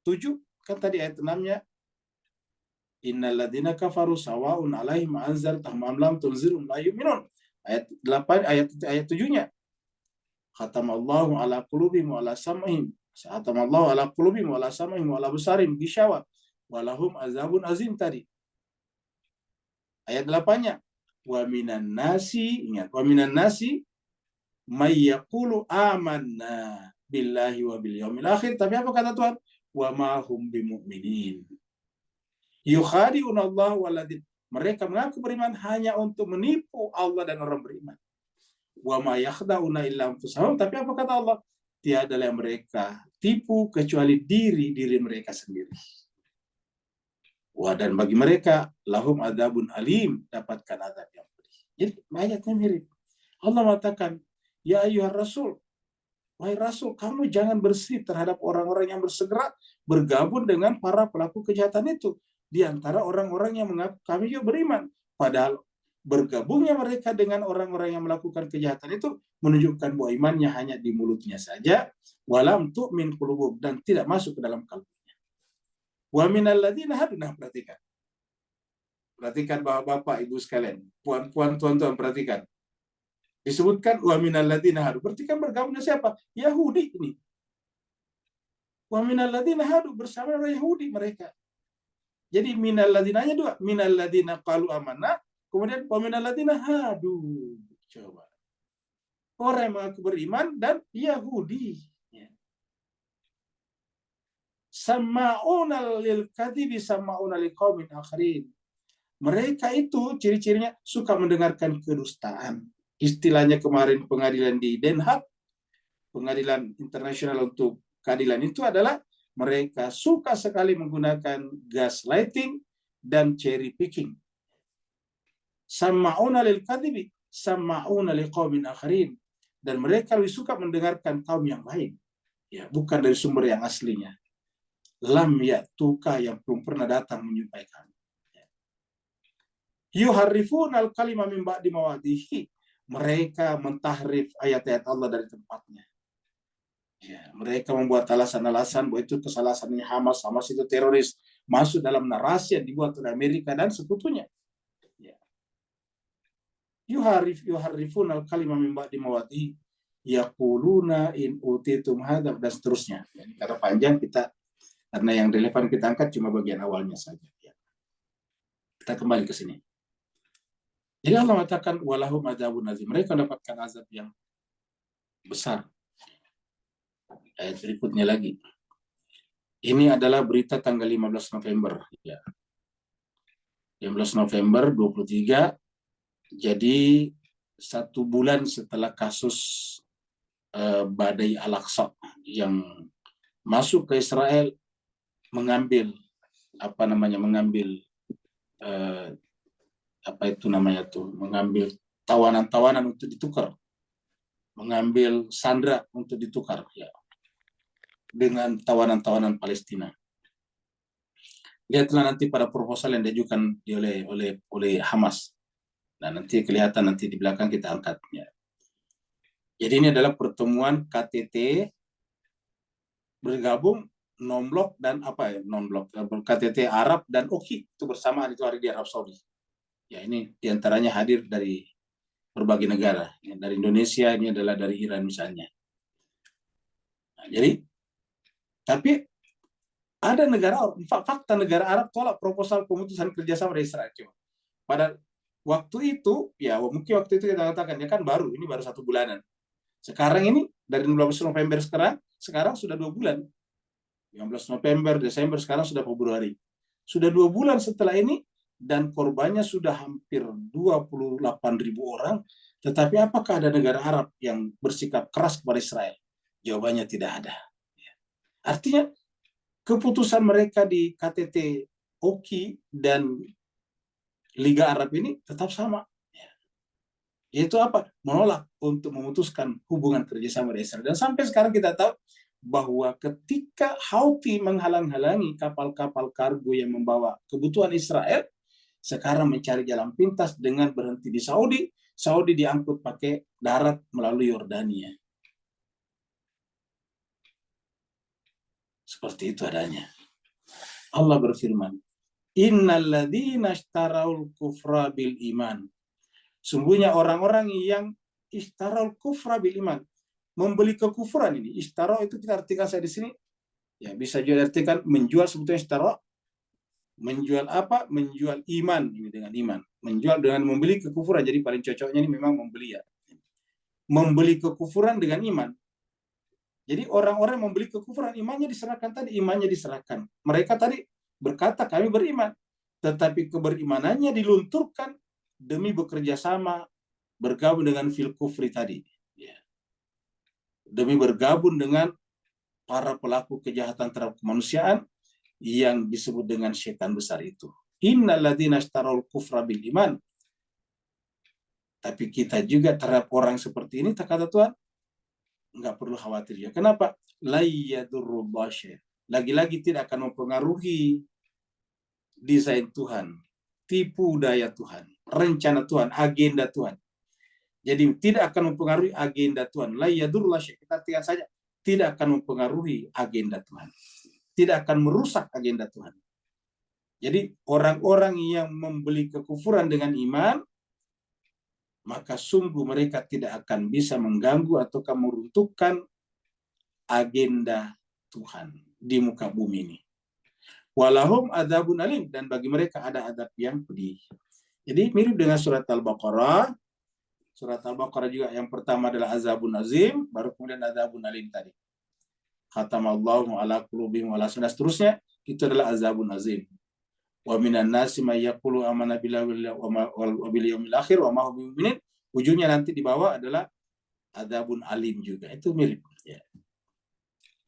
Speaker 1: 7, kan tadi ayat 6-nya. Innal ladzina kafaru sawa'un 'alaihim anzartahum am lam tunzirhum la yu'minun. Ayat 8, ayat 7-nya. Khatamallahu ala qulubihim wa ala sam'ihim. Khatamallahu ala qulubihim wa ala sam'ihim wa ala absarihim gishawa wa lahum azabun azim tadi. Ayat 8-nya. Wa minan nasi, ingat, wa minan nasi may yaqulu amanna billahi wa bil yaumil akhir. Tapi apa kata Tuhan? Wa ma hum bimu'minin. Yukhadi'una Allah waladin. Mereka mengaku beriman hanya untuk menipu Allah dan orang beriman. Wa ma yakhda'una illa anfusahum, tapi apa kata Allah? Tiada yang mereka tipu kecuali diri mereka sendiri. Wah, dan bagi mereka lahum adzabun alim, dapatkan azab yang pedih. Jadi ayatnya mirip. Allah mengatakan, ya ayyuhar rasul, wahai rasul, kamu jangan bersih terhadap orang-orang yang bersegera bergabung dengan para pelaku kejahatan itu. Di antara orang-orang yang mengaku kami juga beriman. Padahal bergabungnya mereka dengan orang-orang yang melakukan kejahatan itu menunjukkan bahwa imannya hanya di mulutnya saja, walam tu'min qulubuhum, dan tidak masuk ke dalam kalbunya. Wa minal ladzina hadu, nah perhatikan. Perhatikan bapak-bapak, ibu sekalian, puan-puan, tuan-tuan, perhatikan. Disebutkan wa minal ladzina hadu. Berarti kan bergabungnya siapa? Yahudi ini. Wa minal ladzina hadu, bersama orang Yahudi mereka. Jadi minal ladzinanya dua, minal ladzina qalu amanna, kemudian wa minal ladzina hadu. Coba. Orang yang mengaku beriman dan Yahudi. Sama'una lil kadhibi sama'una liqaumin akharin. Mereka itu ciri-cirinya suka mendengarkan kedustaan. Istilahnya kemarin pengadilan di Den Haag, pengadilan internasional untuk keadilan itu adalah mereka suka sekali menggunakan gaslighting dan cherry picking. Sama'una lil kadhibi sama'una liqaumin akharin. Dan mereka lebih suka mendengarkan kaum yang lain. Ya, bukan dari sumber yang aslinya. Lam ya'tuka, yang belum pernah datang menjumpai kami. Yuharrifun al-kalima min ba'di mawadihi. Mereka mentahrif ayat-ayat Allah dari tempatnya. Ya, mereka membuat alasan-alasan bahwa itu kesalahannya Hamas. Hamas itu teroris. Masuk dalam narasi yang dibuat oleh Amerika dan sekutunya. Ya. Yuharrifun al-kalima min ba'di mawadihi. Yaquluna in utitum hadza, dan seterusnya. Jadi, karena panjang karena yang relevan kita angkat cuma bagian awalnya saja. Ya. Kita kembali ke sini. Jadi Allah mengatakan walahum adzabun azim. Mereka mendapatkan azab yang besar. Ayat berikutnya lagi. Ini adalah berita tanggal 15 November. Ya. 15 November 23. Jadi 1 bulan setelah kasus badai Al-Aqsa yang masuk ke Israel, mengambil mengambil tawanan-tawanan untuk ditukar, mengambil sandera untuk ditukar, ya, dengan tawanan-tawanan Palestina. Lihatlah nanti pada proposal yang diajukan oleh Hamas. Nah, nanti kelihatan nanti di belakang kita angkatnya. Jadi ini adalah pertemuan KTT bergabung non-blok dan non-blok, KTT Arab dan OKI itu bersamaan, itu hari di Arab Saudi. Ya, ini diantaranya hadir dari berbagai negara. Ya, dari Indonesia, ini adalah dari Iran misalnya. Nah, jadi, tapi ada fakta negara Arab tolak proposal pemutusan kerjasama dari Israel. Pada waktu itu, ya mungkin waktu itu kita katakan, ya kan ini baru 1 bulanan. Sekarang ini dari 15 November sekarang sudah 2 bulan. 15 November, Desember, sekarang sudah Februari. Sudah 2 bulan setelah ini, dan korbannya sudah hampir 28.000 orang. Tetapi apakah ada negara Arab yang bersikap keras kepada Israel? Jawabannya tidak ada. Artinya, keputusan mereka di KTT OKI dan Liga Arab ini tetap sama. Yaitu apa? Menolak untuk memutuskan hubungan kerjasama dengan Israel. Dan sampai sekarang kita tahu bahwa ketika Houthi menghalang-halangi kapal-kapal kargo yang membawa kebutuhan Israel, sekarang mencari jalan pintas dengan berhenti di Saudi. Saudi diangkut pakai darat melalui Yordania. Seperti itu adanya. Allah berfirman, Innal ladzina ishtaraul kufra bil iman. Sungguhnya orang-orang yang ishtaraul kufra bil iman, membeli kekufuran ini. Ishtara itu kita artikan saya di sini, ya bisa juga artikan menjual, sebetulnya ishtara. Menjual apa? Menjual iman ini dengan iman. Menjual dengan membeli kekufuran. Jadi paling cocoknya ini memang membeli, ya. Membeli kekufuran dengan iman. Jadi orang-orang membeli kekufuran, imannya diserahkan tadi, imannya diserahkan. Mereka tadi berkata kami beriman, tetapi keberimanannya dilunturkan demi bekerja sama, bergabung dengan fil kufri tadi. Ya. Demi bergabung dengan para pelaku kejahatan terhadap kemanusiaan yang disebut dengan setan besar itu. Innal ladzina ishtarul kufra bil iman. Tapi kita juga terhadap orang seperti ini, kata Tuhan, nggak perlu khawatir ya. Kenapa? La yadurru basyir. Lagi-lagi tidak akan mempengaruhi desain Tuhan, tipu daya Tuhan, rencana Tuhan, agenda Tuhan. Jadi tidak akan mempengaruhi agenda Tuhan. La yadurru basyir. Kita artikan saja, tidak akan mempengaruhi agenda Tuhan. Tidak akan merusak agenda Tuhan. Jadi orang-orang yang membeli kekufuran dengan iman, maka sungguh mereka tidak akan bisa mengganggu atau meruntuhkan agenda Tuhan di muka bumi ini. Walahum adzabun alim, dan bagi mereka ada adab yang pedih. Jadi mirip dengan surat Al-Baqarah. Surat Al-Baqarah juga yang pertama adalah azabun azim, baru kemudian azabun alim tadi. Khatamallahu ala qulubihim wa la seterusnya, itu adalah azabun azim. Wa minan nasi may yaqulu amanna billahi wa bil yaumil akhir wa ma hum bimu'minin. Ujungnya nanti di bawah adalah adzabun alim juga. Itu mirip ya.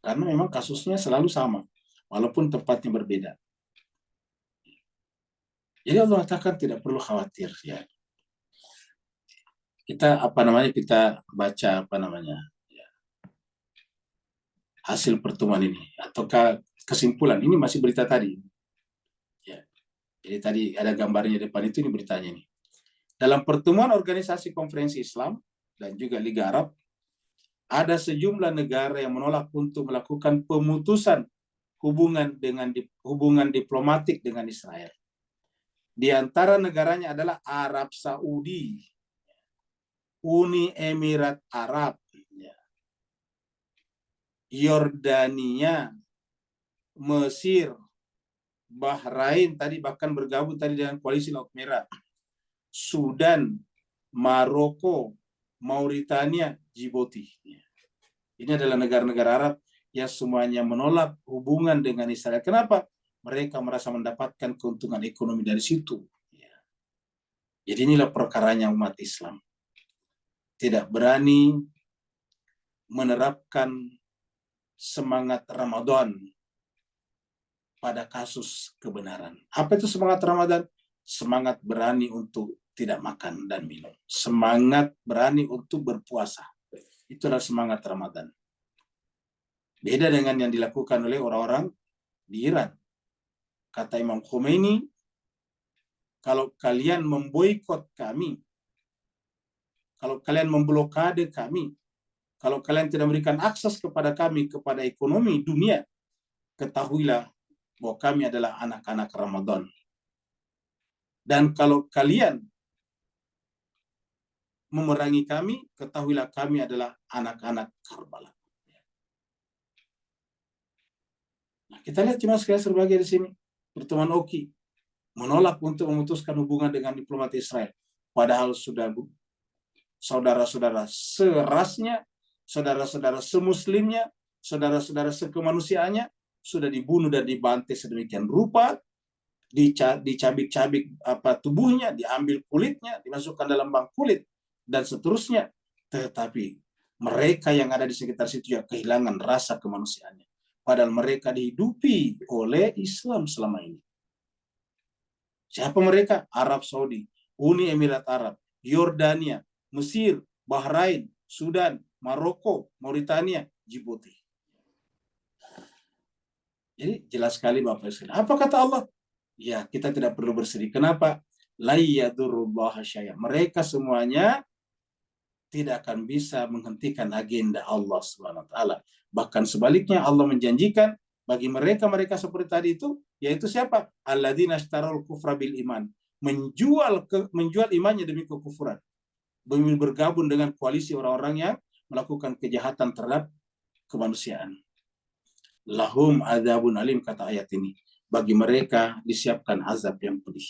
Speaker 1: Karena memang kasusnya selalu sama walaupun tempatnya berbeda. Jadi Allah katakan tidak perlu khawatir ya. Kita kita baca ya, hasil pertemuan ini ataukah kesimpulan ini masih berita tadi. Jadi tadi ada gambarnya depan itu, ini beritanya nih. Dalam pertemuan Organisasi Konferensi Islam dan juga Liga Arab, ada sejumlah negara yang menolak untuk melakukan pemutusan hubungan diplomatik dengan Israel. Di antara negaranya adalah Arab Saudi, Uni Emirat Arab, Yordania, Mesir, Bahrain tadi bahkan bergabung tadi dengan koalisi Laut Merah, Sudan, Maroko, Mauritania, Djibouti. Ini adalah negara-negara Arab yang semuanya menolak hubungan dengan Israel. Kenapa? Mereka merasa mendapatkan keuntungan ekonomi dari situ. Jadi inilah perkaranya umat Islam. Tidak berani menerapkan semangat Ramadan pada kasus kebenaran. Apa itu semangat Ramadan? Semangat berani untuk tidak makan dan minum. Semangat berani untuk berpuasa. Itulah semangat Ramadan. Beda dengan yang dilakukan oleh orang-orang di Iran. Kata Imam Khomeini, kalau kalian memboikot kami, kalau kalian memblokade kami, kalau kalian tidak memberikan akses kepada kami, kepada ekonomi dunia, ketahuilah bahwa kami adalah anak-anak Ramadan. Dan kalau kalian memerangi kami, ketahuilah kami adalah anak-anak Karbala. Nah, kita lihat cuma sekali sebagai di sini. Pertemuan Oki menolak untuk memutuskan hubungan dengan diplomat Israel. Padahal sudah saudara-saudara serasnya, saudara-saudara semuslimnya, saudara-saudara sekemanusiaannya sudah dibunuh dan dibantai sedemikian rupa, dicabik-cabik tubuhnya, diambil kulitnya, dimasukkan dalam bank kulit dan seterusnya. Tetapi mereka yang ada di sekitar situ ya kehilangan rasa kemanusiaannya. Padahal mereka dihidupi oleh Islam selama ini. Siapa mereka? Arab Saudi, Uni Emirat Arab, Yordania, Mesir, Bahrain, Sudan, Maroko, Mauritania, Djibouti. Jadi jelas sekali Bapak Ibu. Apa kata Allah? Ya, kita tidak perlu bersedih. Kenapa? La yadurrullaha syai'an. Mereka semuanya tidak akan bisa menghentikan agenda Allah Subhanahu wa taala. Bahkan sebaliknya Allah menjanjikan bagi mereka seperti tadi itu, yaitu siapa? Alladzina ishtarul kufra bil iman. Menjual imannya demi kekufuran. Demi bergabung dengan koalisi orang-orang yang melakukan kejahatan terhadap kemanusiaan. Lahum adzabun alim, kata ayat ini. Bagi mereka disiapkan azab yang pedih.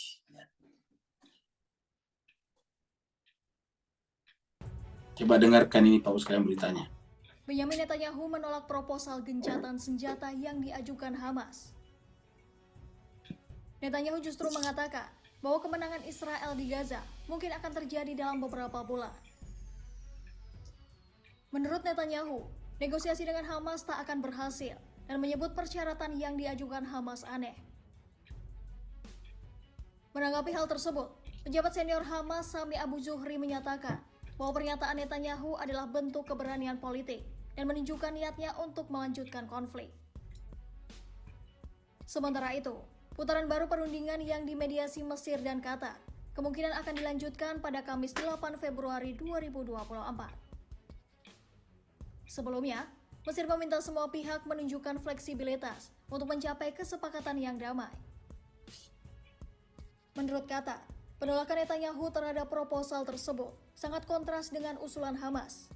Speaker 1: Coba dengarkan ini Pak sekalian beritanya.
Speaker 5: Benyamin Netanyahu menolak proposal gencatan senjata yang diajukan Hamas. Netanyahu justru mengatakan bahwa kemenangan Israel di Gaza mungkin akan terjadi dalam beberapa bulan. Menurut Netanyahu, negosiasi dengan Hamas tak akan berhasil dan menyebut persyaratan yang diajukan Hamas aneh. Menanggapi hal tersebut, pejabat senior Hamas Sami Abu Zuhri menyatakan bahwa pernyataan Netanyahu adalah bentuk keberanian politik dan menunjukkan niatnya untuk melanjutkan konflik. Sementara itu, putaran baru perundingan yang dimediasi Mesir dan Qatar kemungkinan akan dilanjutkan pada Kamis 8 Februari 2024. Sebelumnya, Mesir meminta semua pihak menunjukkan fleksibilitas untuk mencapai kesepakatan yang damai. Menurut Qatar, penolakan Netanyahu terhadap proposal tersebut sangat kontras dengan usulan Hamas.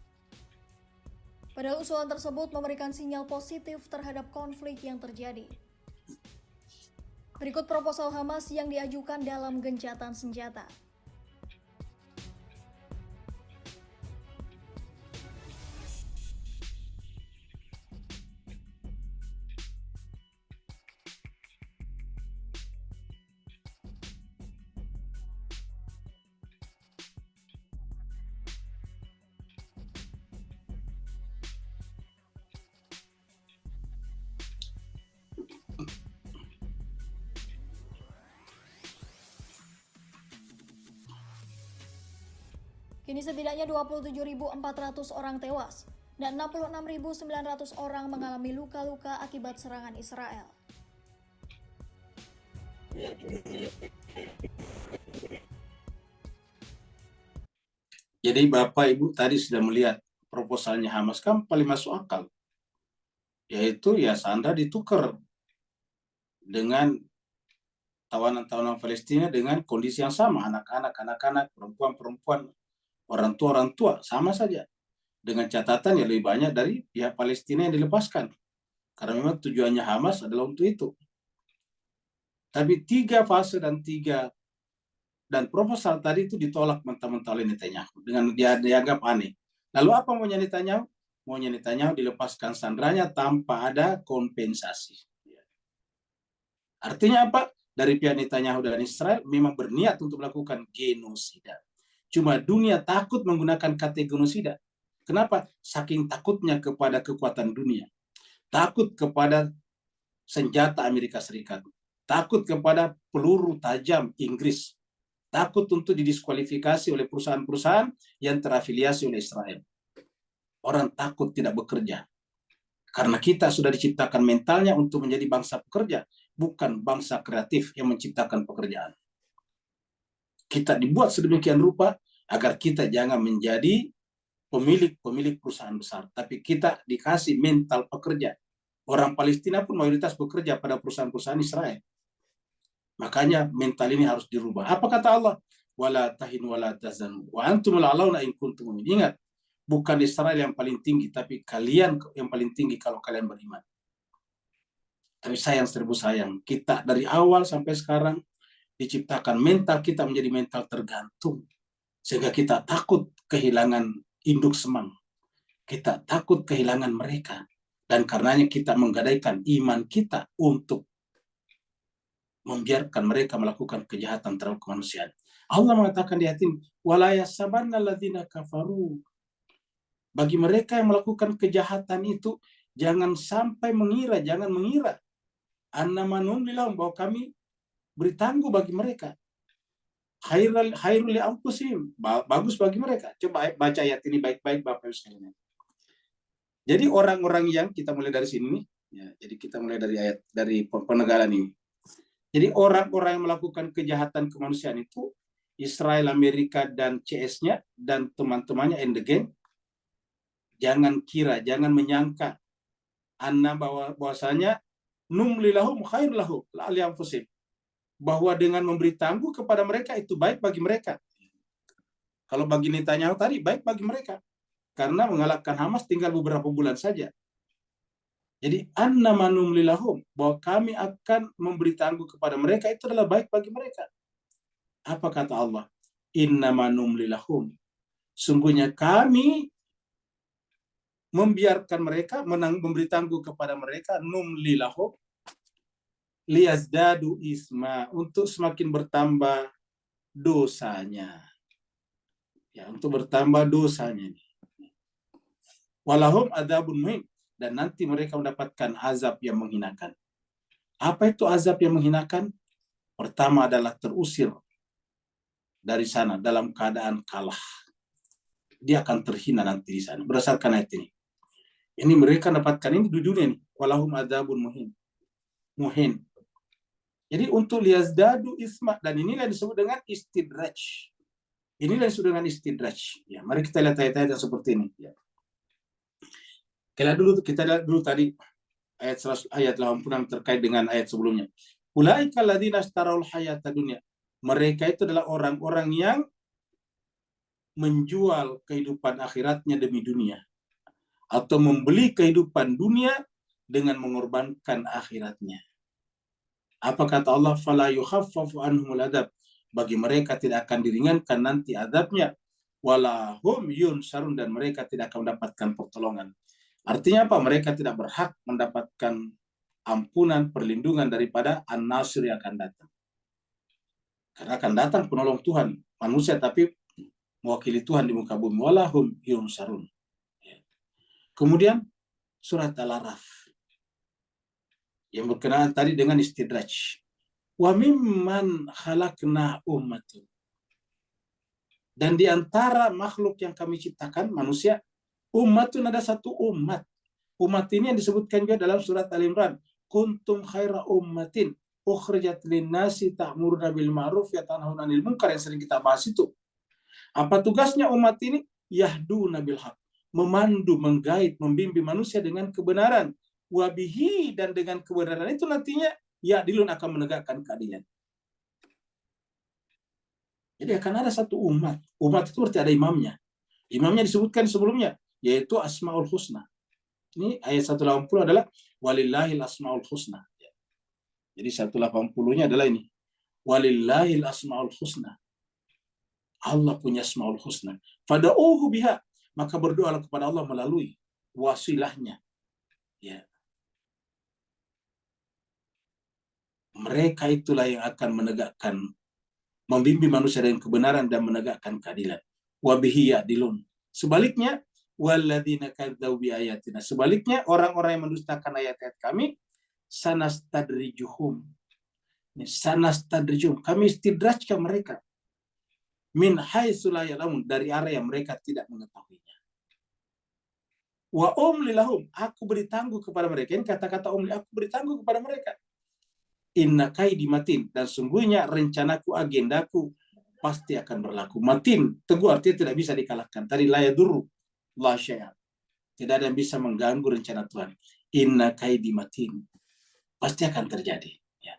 Speaker 5: Padahal usulan tersebut memberikan sinyal positif terhadap konflik yang terjadi. Berikut proposal Hamas yang diajukan dalam gencatan senjata. Kini setidaknya 27.400 orang tewas dan 66.900 orang mengalami luka-luka akibat serangan Israel.
Speaker 1: Jadi Bapak Ibu tadi sudah melihat proposalnya Hamas kan paling masuk akal. Yaitu ya Sandra ditukar dengan tawanan-tawanan Palestina dengan kondisi yang sama, anak-anak, perempuan-perempuan, orang tua sama saja, dengan catatan yang lebih banyak dari pihak Palestina yang dilepaskan, karena memang tujuannya Hamas adalah untuk itu. Tapi 3 fase dan proposal tadi itu ditolak mentah-mentah oleh Netanyahu dengan dianggap aneh. Lalu apa maunya Netanyahu? Maunya Netanyahu dilepaskan sandranya tanpa ada kompensasi. Artinya apa? Dari pihak Netanyahu dan Israel memang berniat untuk melakukan genosida. Cuma dunia takut menggunakan kata genosida. Kenapa? Saking takutnya kepada kekuatan dunia. Takut kepada senjata Amerika Serikat. Takut kepada peluru tajam Inggris. Takut untuk didiskualifikasi oleh perusahaan-perusahaan yang terafiliasi oleh Israel. Orang takut tidak bekerja. Karena kita sudah diciptakan mentalnya untuk menjadi bangsa pekerja, bukan bangsa kreatif yang menciptakan pekerjaan. Kita dibuat sedemikian rupa agar kita jangan menjadi pemilik perusahaan besar, tapi kita dikasih mental pekerja. Orang Palestina pun mayoritas bekerja pada perusahaan-perusahaan Israel. Makanya mental ini harus dirubah. Apa kata Allah? Wala tahinu wala tahzanu wa antumul a'launa in kuntum mu'minin. Ingat, bukan Israel yang paling tinggi, tapi kalian yang paling tinggi kalau kalian beriman. Tapi sayang, seribu sayang, kita dari awal sampai sekarang diciptakan mental kita menjadi mental tergantung. Sehingga kita takut kehilangan induk semang. Kita takut kehilangan mereka. Dan karenanya kita menggadaikan iman kita untuk membiarkan mereka melakukan kejahatan terhadap kemanusiaan. Allah mengatakan di ayat ini, wala yasabanna alladzina kafaru. Bagi mereka yang melakukan kejahatan itu, jangan sampai mengira, jangan mengira annamanum lilahum, bahwa kami beri tangguh bagi mereka. Khairul li anfusihim, bagus bagi mereka. Coba baca ayat ini baik-baik Bapak Ibu sekalian. Jadi orang-orang yang kita mulai dari sini, ya, jadi kita mulai dari ayat dari penegalan ini. Jadi orang-orang yang melakukan kejahatan kemanusiaan itu Israel, Amerika, dan CS-nya dan teman-temannya and the gang, jangan kira, jangan menyangka bahwasanya numlilahum khairul lahum li anfusihim, bahwa dengan memberi tangguh kepada mereka itu baik bagi mereka. Kalau bagi Netanyahu tadi baik bagi mereka karena mengalahkan Hamas tinggal beberapa bulan saja. Jadi annamanum lilahum, bahwa kami akan memberi tangguh kepada mereka itu adalah baik bagi mereka. Apa kata Allah? Innamanum lilahum, sungguhnya kami membiarkan mereka, memberi tangguh kepada mereka, num lilahum, liyazdadu isma, untuk semakin bertambah dosanya. Ya, untuk bertambah dosanya. Walahum adzabun muhin, dan nanti mereka mendapatkan azab yang menghinakan. Apa itu azab yang menghinakan? Pertama adalah terusir dari sana dalam keadaan kalah. Dia akan terhina nanti di sana. Berdasarkan ayat ini. Ini mereka dapatkan ini di dunia nih. Walahum adzabun muhin. Jadi untuk liyazdadu isma, dan inilah disebut dengan istidraj. Inilah disebut dengan istidraj. Ya, mari kita lihat ayat-ayat yang seperti ini. Ya. Kita lihat dulu tadi ayat 86 terkait dengan ayat sebelumnya. Ulaika alladzina ishtarawul hayata dunya. Mereka itu adalah orang-orang yang menjual kehidupan akhiratnya demi dunia, atau membeli kehidupan dunia dengan mengorbankan akhiratnya. Apa kata Allah? Fala yukhaffafu anhumul adab. Bagi mereka tidak akan diringankan nanti adabnya. Wala hum yunsarun, dan mereka tidak akan mendapatkan pertolongan. Artinya apa? Mereka tidak berhak mendapatkan ampunan, perlindungan daripada An-Nasir yang akan datang. Karena akan datang penolong Tuhan, manusia tapi mewakili Tuhan di muka bumi. Wala hum yunsarun. Kemudian surat Al-Araf yang berkenaan tadi dengan istidraj. Wa mimman khalaqna ummatun. Dan di antara makhluk yang kami ciptakan, manusia, ummatun, ada satu umat. Umat ini yang disebutkan juga dalam surat Al-Imran. Kuntum khaira ummatin ukhrijat linnasi ta'muruna bil ma'ruf wa tanhauna 'anil munkar, yang sering kita bahas itu. Apa tugasnya umat ini? Yahduna bil haq. Memandu, menggait, membimbing manusia dengan kebenaran. Wabihi, dan dengan kebenaran itu nantinya ya'dilun, akan menegakkan keadilan. Jadi akan ada satu umat. Umat itu berarti ada imamnya. Imamnya disebutkan sebelumnya, yaitu Asmaul Husna. Ini ayat 180 adalah walillahil asmaul husna. Jadi 180-nya adalah ini. Walillahil asmaul husna. Allah punya asmaul husna. Fada'uhu biha. Maka berdoalah kepada Allah melalui wasilahnya. Ya. Mereka itulah yang akan menegakkan, membimbing manusia dengan kebenaran dan menegakkan keadilan. Wabihi ya'dilun. Sebaliknya, walladzina kadzdzabu biayatina. Sebaliknya, orang-orang yang mendustakan ayat-ayat kami, sanastadrijuhum. Sanastadrijuhum. Kami istidrajkan mereka. Min haitsu la ya'lamun, dari arah yang mereka tidak mengetahuinya. Wa umli lahum, aku beri tangguh kepada mereka. Ini kata-kata umli, aku beri tangguh kepada mereka. Inna kaidi matin, dan sungguhnya rencanaku, agendaku pasti akan berlaku. Matin, teguh, artinya tidak bisa dikalahkan. Tadi la yadurru la syai'a. Tidak ada yang bisa mengganggu rencana Tuhan. Inna kaidi matin, pasti akan terjadi. Ya.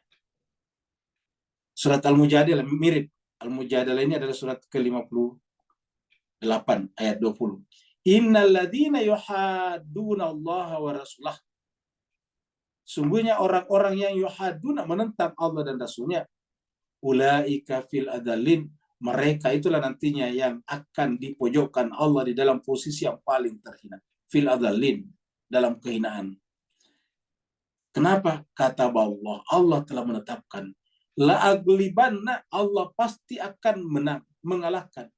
Speaker 1: Surat Al-Mujadilah mirip. Al-Mujadilah ini adalah surat ke-58 ayat 20. Innal ladzina yuhadduna Allah wa rasulah. Sungguhnya orang-orang yang yuhaduna, menentang Allah dan Rasulnya, ulaika fil adallin, mereka itulah nantinya yang akan dipojokkan Allah di dalam posisi yang paling terhina. Fil adallin, dalam kehinaan. Kenapa? Kata Allah, Allah telah menetapkan, la aglibanna, Allah pasti akan menang, mengalahkan.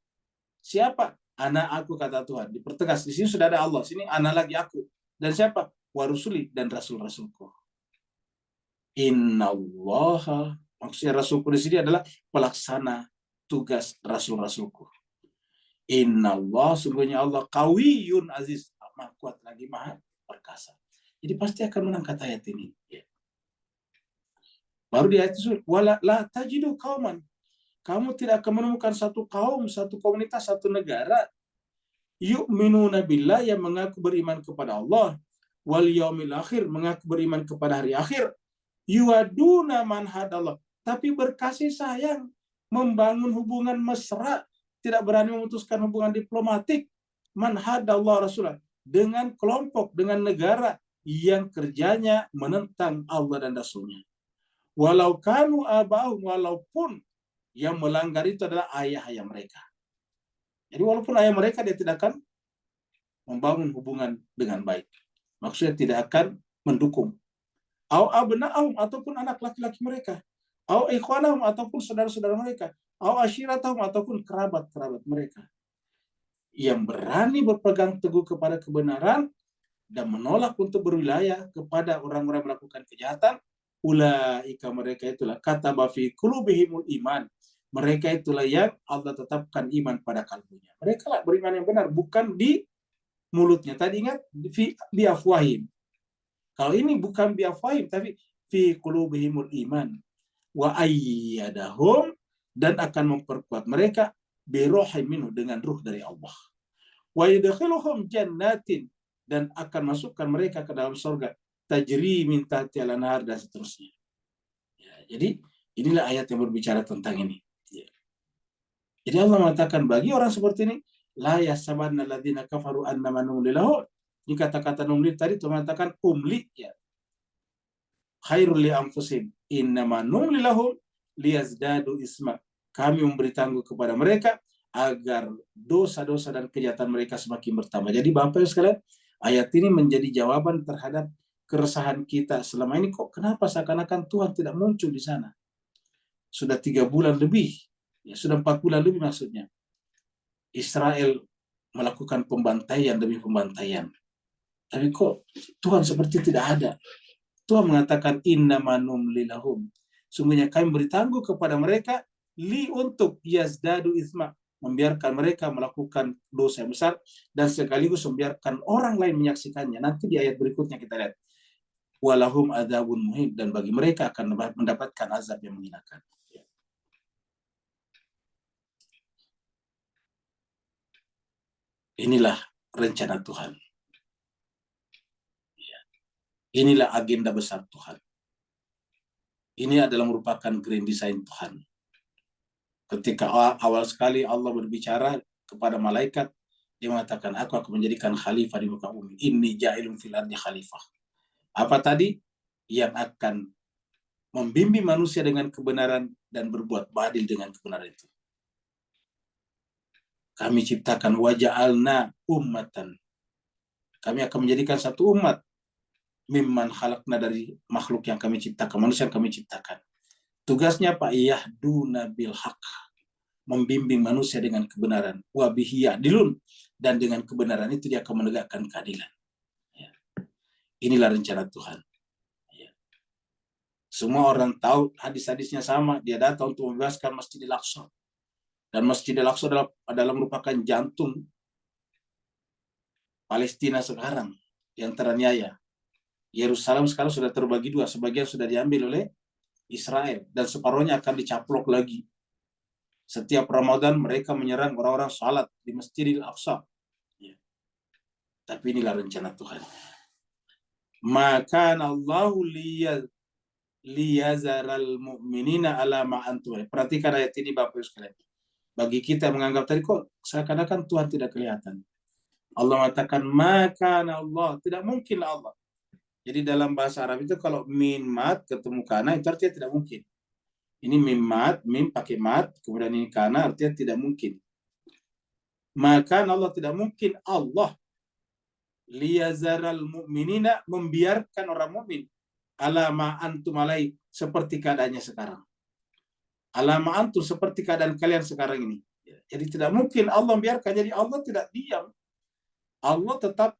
Speaker 1: Siapa? Anak aku, kata Tuhan. Dipertegas, di sini sudah ada Allah, sini anak lagi aku. Dan siapa? Warusuli, dan rasul-rasulku. Innallaha, maksudnya rasulku di sini adalah pelaksana tugas rasul-rasulku. Innallah, sungguhnya Allah qawiyun aziz, maha kuat lagi maha perkasa. Jadi pasti akan menang, kata ayat ini. Ya. Baru di ayat itu, wala la tajidu qauman, kamu tidak akan menemukan satu kaum, satu komunitas, satu negara, yu'minuna billah, yang mengaku beriman kepada Allah, wal yaumil akhir, mengaku beriman kepada hari akhir, yuaduna man hadallah, tapi berkasih sayang, membangun hubungan mesra, tidak berani memutuskan hubungan diplomatik, man hadallah rasulah, dengan kelompok, dengan negara yang kerjanya menentang Allah dan Rasulnya. Walau kanu abahum, walaupun yang melanggar itu adalah ayah-ayah mereka. Jadi walaupun ayah mereka, dia tidak akan membangun hubungan dengan baik. Maksudnya tidak akan mendukung. au abna'ahum ataupun anak laki-laki mereka, au ikhwanahum ataupun saudara-saudara mereka, au ashiratahum ataupun kerabat-kerabat mereka. Yang berani berpegang teguh kepada kebenaran dan menolak untuk berwilayah kepada orang-orang yang melakukan kejahatan, ulaika mereka itulah kataba fi qulubihimul iman. Mereka itulah yang Allah tetapkan iman pada kalbunya. Mereka lah beriman yang benar, bukan di mulutnya. Tadi ingat bi afwahim. Kalau ini bukan bi afwahim tapi fi qulubihimul iman. Wa ayyadahum, dan akan memperkuat mereka bi ruhin minhu, dengan ruh dari Allah. Wa yudkhiluhum jannatin, dan akan masukkan mereka ke dalam surga tajri min tahtiha al-anhar, dan seterusnya. Ya, jadi inilah ayat yang berbicara tentang ini. Ya. Jadi Allah mengatakan bagi orang seperti ini, la yasabanna alladziina kafaru annama numli lahum. Ini kata-kata numli tadi itu mengatakan umli, ya. Khairul li anfusihim innama numli lahum liyazdadu isma. Kami memberi tangguh kepada mereka agar dosa-dosa dan kejahatan mereka semakin bertambah. Jadi Bapak Ibu sekalian, ayat ini menjadi jawaban terhadap keresahan kita selama ini. Kok kenapa seakan-akan Tuhan tidak muncul di sana? Sudah 3 bulan lebih, ya sudah 4 bulan lebih maksudnya. Israel melakukan pembantaian demi pembantaian. Tapi kok Tuhan seperti tidak ada. Tuhan mengatakan innama numli lahum. Sungguhnya kami beri tangguh kepada mereka li untuk yazdadu isma, membiarkan mereka melakukan dosa yang besar dan sekaligus membiarkan orang lain menyaksikannya. Nanti di ayat berikutnya kita lihat. Walahum adzabun muhin, dan bagi mereka akan mendapatkan azab yang menghinakan. Inilah rencana Tuhan. Inilah agenda besar Tuhan. Ini adalah merupakan grand design Tuhan. Ketika awal sekali Allah berbicara kepada malaikat, dia mengatakan, aku akan menjadikan khalifah di muka bumi. Inni ja'ilun fil ardi khalifah. Apa tadi? Yang akan membimbing manusia dengan kebenaran dan berbuat adil dengan kebenaran itu. Kami ciptakan waja'alna ummatan. Kami akan menjadikan satu umat. Mimman khalaqna, dari makhluk yang kami ciptakan, manusia yang kami ciptakan. Tugasnya Pak, yahduna bil haq, membimbing manusia dengan kebenaran. Wa bihi ya'dilun, dan dengan kebenaran itu dia akan menegakkan keadilan. Ya. Inilah rencana Tuhan. Ya. Semua orang tahu hadis-hadisnya sama. Dia datang untuk membebaskan Masjidil Aqsa. Dan Masjidil Aqsa adalah merupakan jantung Palestina sekarang yang teraniaya. Yerusalem sekarang sudah terbagi 2, sebagian sudah diambil oleh Israel dan separuhnya akan dicaplok lagi. Setiap Ramadan mereka menyerang orang-orang salat di Masjidil Aqsa. Ya. Tapi inilah rencana Tuhan. Maka Allahu liyazaral mu'minina ala ma antum. Perhatikan ayat ini Bapak Ibu sekalian. Bagi kita yang menganggap tadi kok seakan-akan Tuhan tidak kelihatan. Allah mengatakan maka Allah, tidak mungkinlah Allah. Jadi dalam bahasa Arab itu kalau min mat ketemu kana itu artinya tidak mungkin. Ini mim mat, mim pakai mat, kemudian ini kana artinya tidak mungkin. Maka Allah, tidak mungkin Allah liyazaral mu'minina, membiarkan orang mukmin ala ma antum alai, seperti keadaannya sekarang. Ala ma antum, seperti keadaan kalian sekarang ini. Jadi tidak mungkin Allah membiarkan. Jadi Allah tidak diam. Allah tetap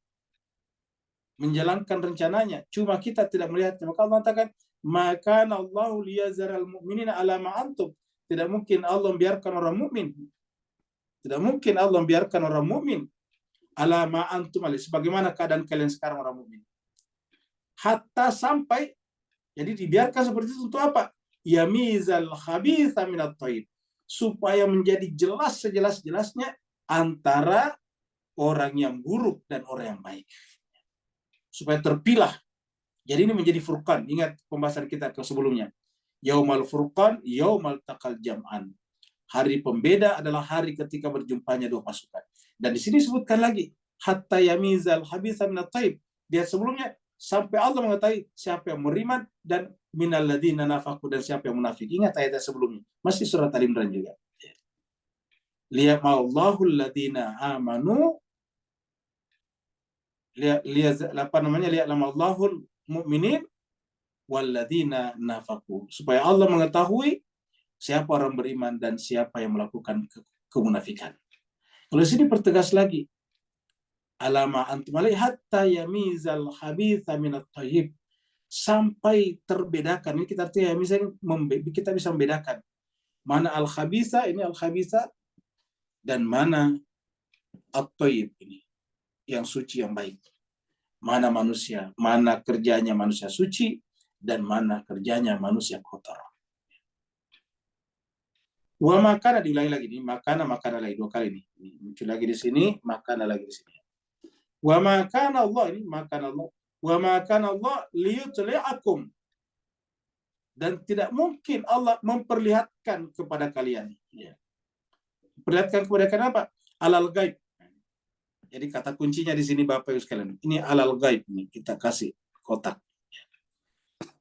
Speaker 1: menjalankan rencananya. Cuma kita tidak melihatnya. Maka Allah mengatakan, maka Allahu liyazaral mu'minina ala ma antum. Tidak mungkin Allah membiarkan orang mukmin. Tidak mungkin Allah membiarkan orang mukmin ala ma antum alai, sebagaimana keadaan kalian sekarang orang mukmin. Hatta sampai, jadi dibiarkan seperti itu untuk apa? Yamizal khabitha minat thayyib, supaya menjadi jelas sejelas-jelasnya antara orang yang buruk dan orang yang baik. Supaya terpilah. Jadi ini menjadi furqan. Ingat pembahasan kita ke sebelumnya. Yaumal furqan, yaumal taqal jam'an. Hari pembeda adalah hari ketika berjumpanya 2 pasukan. Dan di sini disebutkan lagi, hatta yamizal habitha minat thayyib. Dia sebelumnya sampai Allah mengetahui siapa yang beriman dan minal ladzina nafaqu, dan siapa yang munafik. Ingat ayat sebelumnya. Masih surat Al-Imran juga. Liya'mallahu alladzina amanu liya'lamallahul mu'minin walladzina nafaqu, supaya Allah mengetahui siapa orang beriman dan siapa yang melakukan kemunafikan. Kalau di sini pertegas lagi, alama antum alaihi hatta yamizal khabitha minat thayyib, sampai terbedakan. Ini kita artinya misalnya kita bisa membedakan mana al-khabitha, ini al-khabitha, dan mana at-thayyib, ini yang suci, yang baik. Mana manusia, mana kerjanya manusia suci, dan mana kerjanya manusia kotor. Wa makana, diulangi lagi nih, makana lagi 2 kali nih. Muncul lagi di sini, makana lagi di sini. Wa makana Allah, ini makana Allah. Wa makana Allah liyutli'akum, dan tidak mungkin Allah memperlihatkan kepada kalian. Ya. Perlihatkan kepada kalian apa? Alal gaib. Jadi kata kuncinya di sini Bapak Ibu sekalian. Ini alal gaib, ini kita kasih kotak.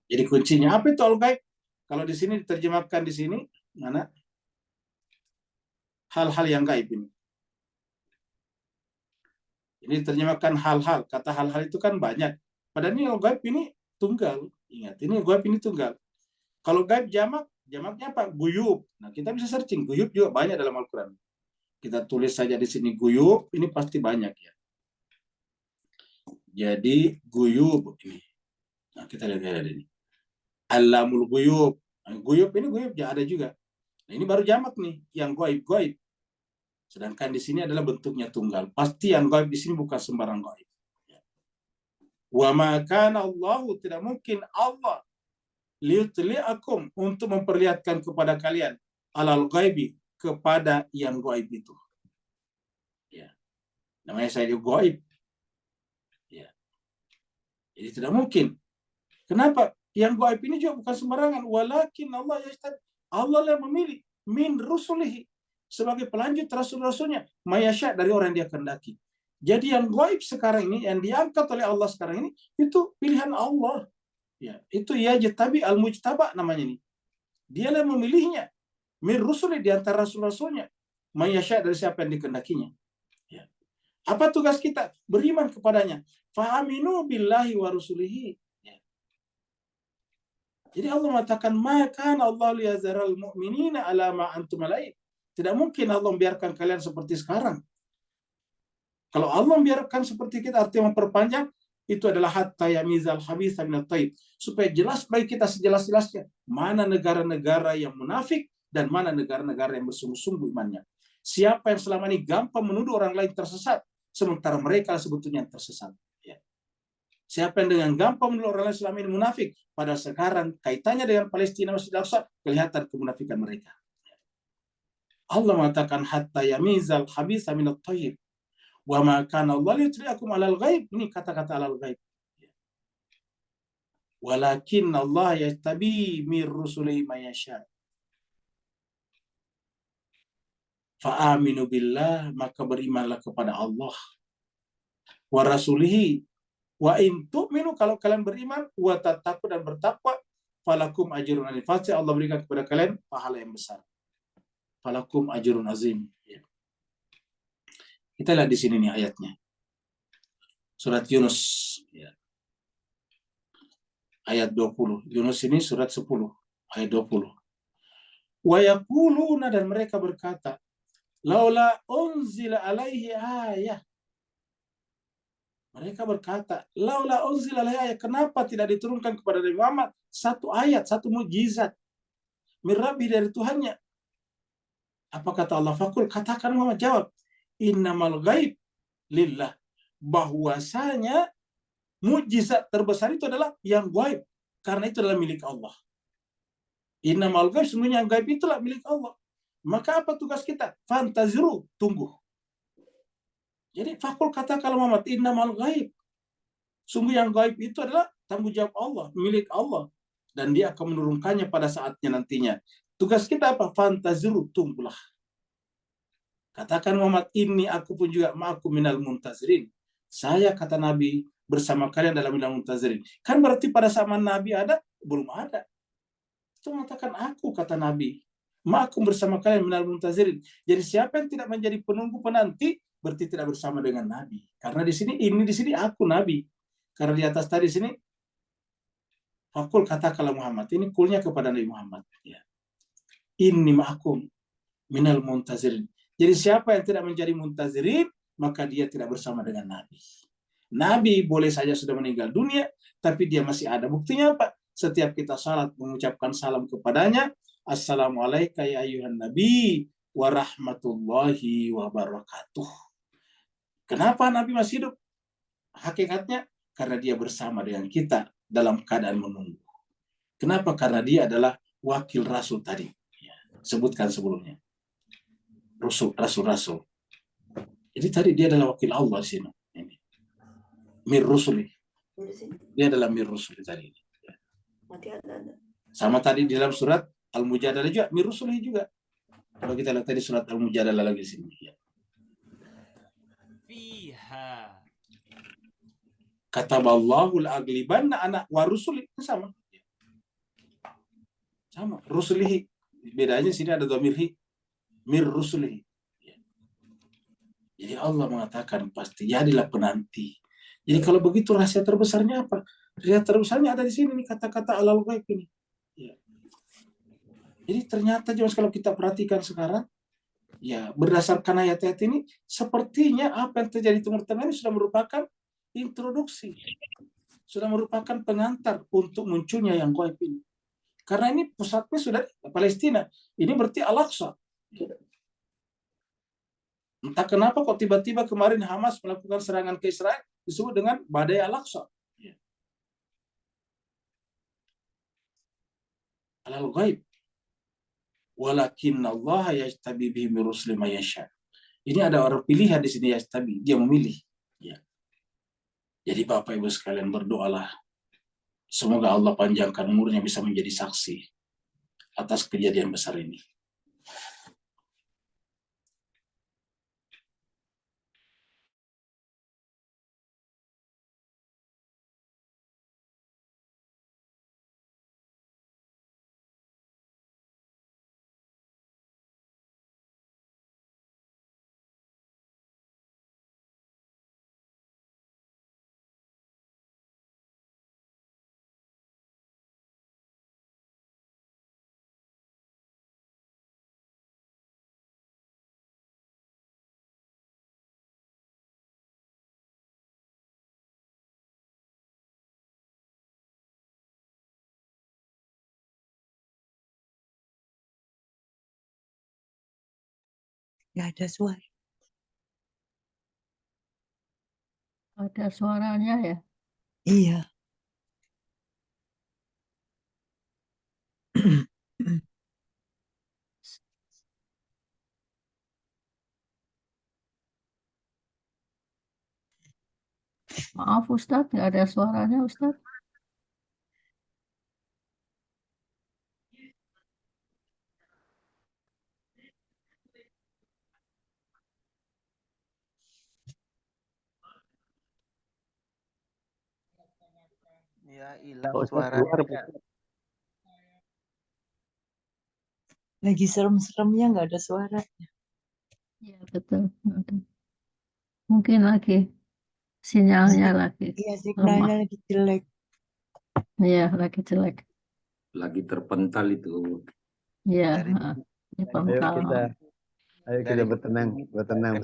Speaker 1: Jadi kuncinya apa itu al gaib? Kalau di sini diterjemahkan di sini mana? Hal-hal yang gaib ini. Ini diterjemahkan hal-hal. Kata hal-hal itu kan banyak. Padahal ini al gaib ini tunggal. Ingat, ini al gaib ini tunggal. Kalau gaib jamaknya apa? Guyub. Nah, kita bisa searching. Guyub juga banyak dalam Al-Quran. Kita tulis saja di sini guyub, ini pasti banyak ya. Jadi guyub ini. Nah, kita lihat ini. Alamul guyub. Nah, guyub ini guyub ya ada juga. Nah, ini baru jamak nih, yang gaib-gaib. Sedangkan di sini adalah bentuknya tunggal. Pasti yang gaib di sini bukan sembarang gaib. Wa ma kana Allahu, tidak mungkin Allah liyutli'akum, untuk memperlihatkan kepada kalian alal ghaibi, kepada yang gaib itu. Ya. Namanya saja gaib. Ya. Jadi tidak mungkin. Kenapa? Yang gaib ini juga bukan sembarangan. Walakin Allah yajtabi, Allah yang memilih min rusulihi, sebagai pelanjut rasul-rasulnya, mayasya, dari orang yang dia kehendaki. Jadi yang gaib sekarang ini, yang diangkat oleh Allah sekarang ini, itu pilihan Allah. Ya, itu yajtabi al-mujtaba namanya ini. Dialah yang memilihnya. Min rusuli, di antara rasul-rasulnya, mayasya, dari siapa yang dikehendakinya. Ya. Apa tugas kita? Beriman kepadanya. Fa'aminu billahi wa rusulihi. Ya. Jadi Allah mengatakan, maka Allah liyazaral mu'minina ala ma antum alaihi. Tidak mungkin Allah membiarkan kalian seperti sekarang. Kalau Allah membiarkan seperti kita, artinya memperpanjang, itu adalah hatta yamizal khabitha minat thayyib, supaya jelas bagi kita sejelas-jelasnya mana negara-negara yang munafik dan mana negara-negara yang bersungguh-sungguh imannya. Siapa yang selama ini gampang menuduh orang lain tersesat, sementara mereka sebetulnya yang tersesat. Ya. Siapa yang dengan gampang menuduh orang lain selama ini munafik, pada sekarang kaitannya dengan Palestina, Masjid Al-Aqsa, kelihatan kemunafikan mereka. Allah mengatakan hatta yamizal khabitha minat thayyib. Wa ma kana Allah liyutli'akum 'alal ghaib. Ini kata-kata 'alal ghaib. Walakin Allah yajtabi mir rusulihi may yasha. Fa aminu billah, maka berimanlah kepada Allah. Wa rasulihi, wa in tu'minu, kalau kalian beriman, wa tattaqu, dan bertakwa, falakum ajrun azim. Pasti Allah berikan kepada kalian pahala yang besar. Falakum ajrun azim. Ya. Kita lihat di sini nih ayatnya. Surat Yunus. Ya. Ayat 20. Yunus ini surat 10. Ayat 20. Wa yaquluna, dan mereka berkata, laula unzila alaihi ayah. Mereka berkata, laula unzila alaihi ayah, kenapa tidak diturunkan kepada Nabi Muhammad satu ayat, satu mukjizat min Rabbi, dari Tuhannya. Apa kata Allah? Fakul, katakan Muhammad, jawab, innamal ghaib lillah, bahwasanya mukjizat terbesar itu adalah yang gaib, karena itu adalah milik Allah. Innamal ghaib, semuanya yang gaib itulah milik Allah. Maka apa tugas kita? Fantaziru, tunggu. Jadi fakul, katakan Muhammad, innamal ghaib, sungguh yang gaib itu adalah tanggung jawab Allah, milik Allah, dan dia akan menurunkannya pada saatnya nantinya. Tugas kita apa? Fantaziru, tunggulah. Katakan Muhammad, ini aku pun juga ma'akum minal muntazirin. Saya, kata Nabi, bersama kalian dalam minal muntazirin. Kan berarti pada zaman Nabi ada? Belum ada. Itu mengatakan aku, kata Nabi, ma'akum, bersama kalian minal muntazirin. Jadi siapa yang tidak menjadi penunggu penanti, berarti tidak bersama dengan Nabi. Karena di sini aku Nabi. Karena di atas tadi sini, Fakul katakanlah Muhammad, ini kulnya kepada Nabi Muhammad. Ya. Inni ma'akum minal muntazirin. Jadi siapa yang tidak menjadi muntazirin, maka dia tidak bersama dengan Nabi. Nabi boleh saja sudah meninggal dunia, tapi dia masih ada. Buktinya apa? Setiap kita salat mengucapkan salam kepadanya, Assalamualaikum ya ayuhan Nabi wa rahmatullahi wa barakatuh. Kenapa Nabi masih hidup? Hakikatnya karena dia bersama dengan kita dalam keadaan menunggu. Kenapa? Karena dia adalah wakil Rasul tadi. Ya, sebutkan sebelumnya. Rasul. Jadi tadi dia adalah wakil Allah di sini. Ini. Mir Rusuli. Dia adalah Mir Rusuli tadi. Ya. Sama tadi di dalam surat Al-Mujadalah juga, Mir Rusuli juga. Kalau kita lihat tadi surat Al-Mujadalah lagi di sini. Ya.
Speaker 6: Fiha.
Speaker 1: Kataballahu al-aglibanna ana wa rusuli. Sama. Sama. Rusulihi. Bedanya sini ada dhamirhi. Mir rusulihi. Ya. Jadi Allah mengatakan pasti jadilah penanti. Jadi kalau begitu rahasia terbesarnya apa? Rahasia terbesarnya ada di sini nih, kata-kata alal ghaib ini. Ya. Jadi ternyata kalau kita perhatikan sekarang, ya berdasarkan ayat-ayat ini, sepertinya apa yang terjadi di Timur Tengah ini sudah merupakan introduksi, sudah merupakan pengantar untuk munculnya yang ghaib ini. Karena ini pusatnya sudah Palestina, ini berarti Al-Aqsa. Entah kenapa kok tiba-tiba kemarin Hamas melakukan serangan ke Israel disebut dengan badai Al-Aqsa. Alal ghaib. Walakinna Allah yajtabi bihi min rusuli ma yasha. Ini ada orang pilihan di sini, yajtabi, dia memilih. Ya. Jadi Bapak Ibu sekalian berdoalah. Semoga Allah panjangkan umurnya bisa menjadi saksi atas kejadian besar ini.
Speaker 7: Nggak ada suara.
Speaker 8: Ada suaranya ya?
Speaker 7: Iya.
Speaker 8: Maaf Ustadz, nggak ada suaranya Ustadz.
Speaker 9: Ya, hilang
Speaker 3: Pak Ustadz keluar.
Speaker 9: suaranya.
Speaker 7: Lagi serem-seremnya nggak ada suara.
Speaker 8: Iya betul. Betul. Mungkin lagi sinyalnya lagi
Speaker 7: Iya,
Speaker 8: lemah.
Speaker 7: signalnya lagi jelek.
Speaker 8: Iya lagi jelek.
Speaker 3: Lagi terpental itu.
Speaker 8: Iya.
Speaker 9: Dari
Speaker 8: Ini
Speaker 3: Ayo
Speaker 8: pengkal.
Speaker 3: kita bertenang,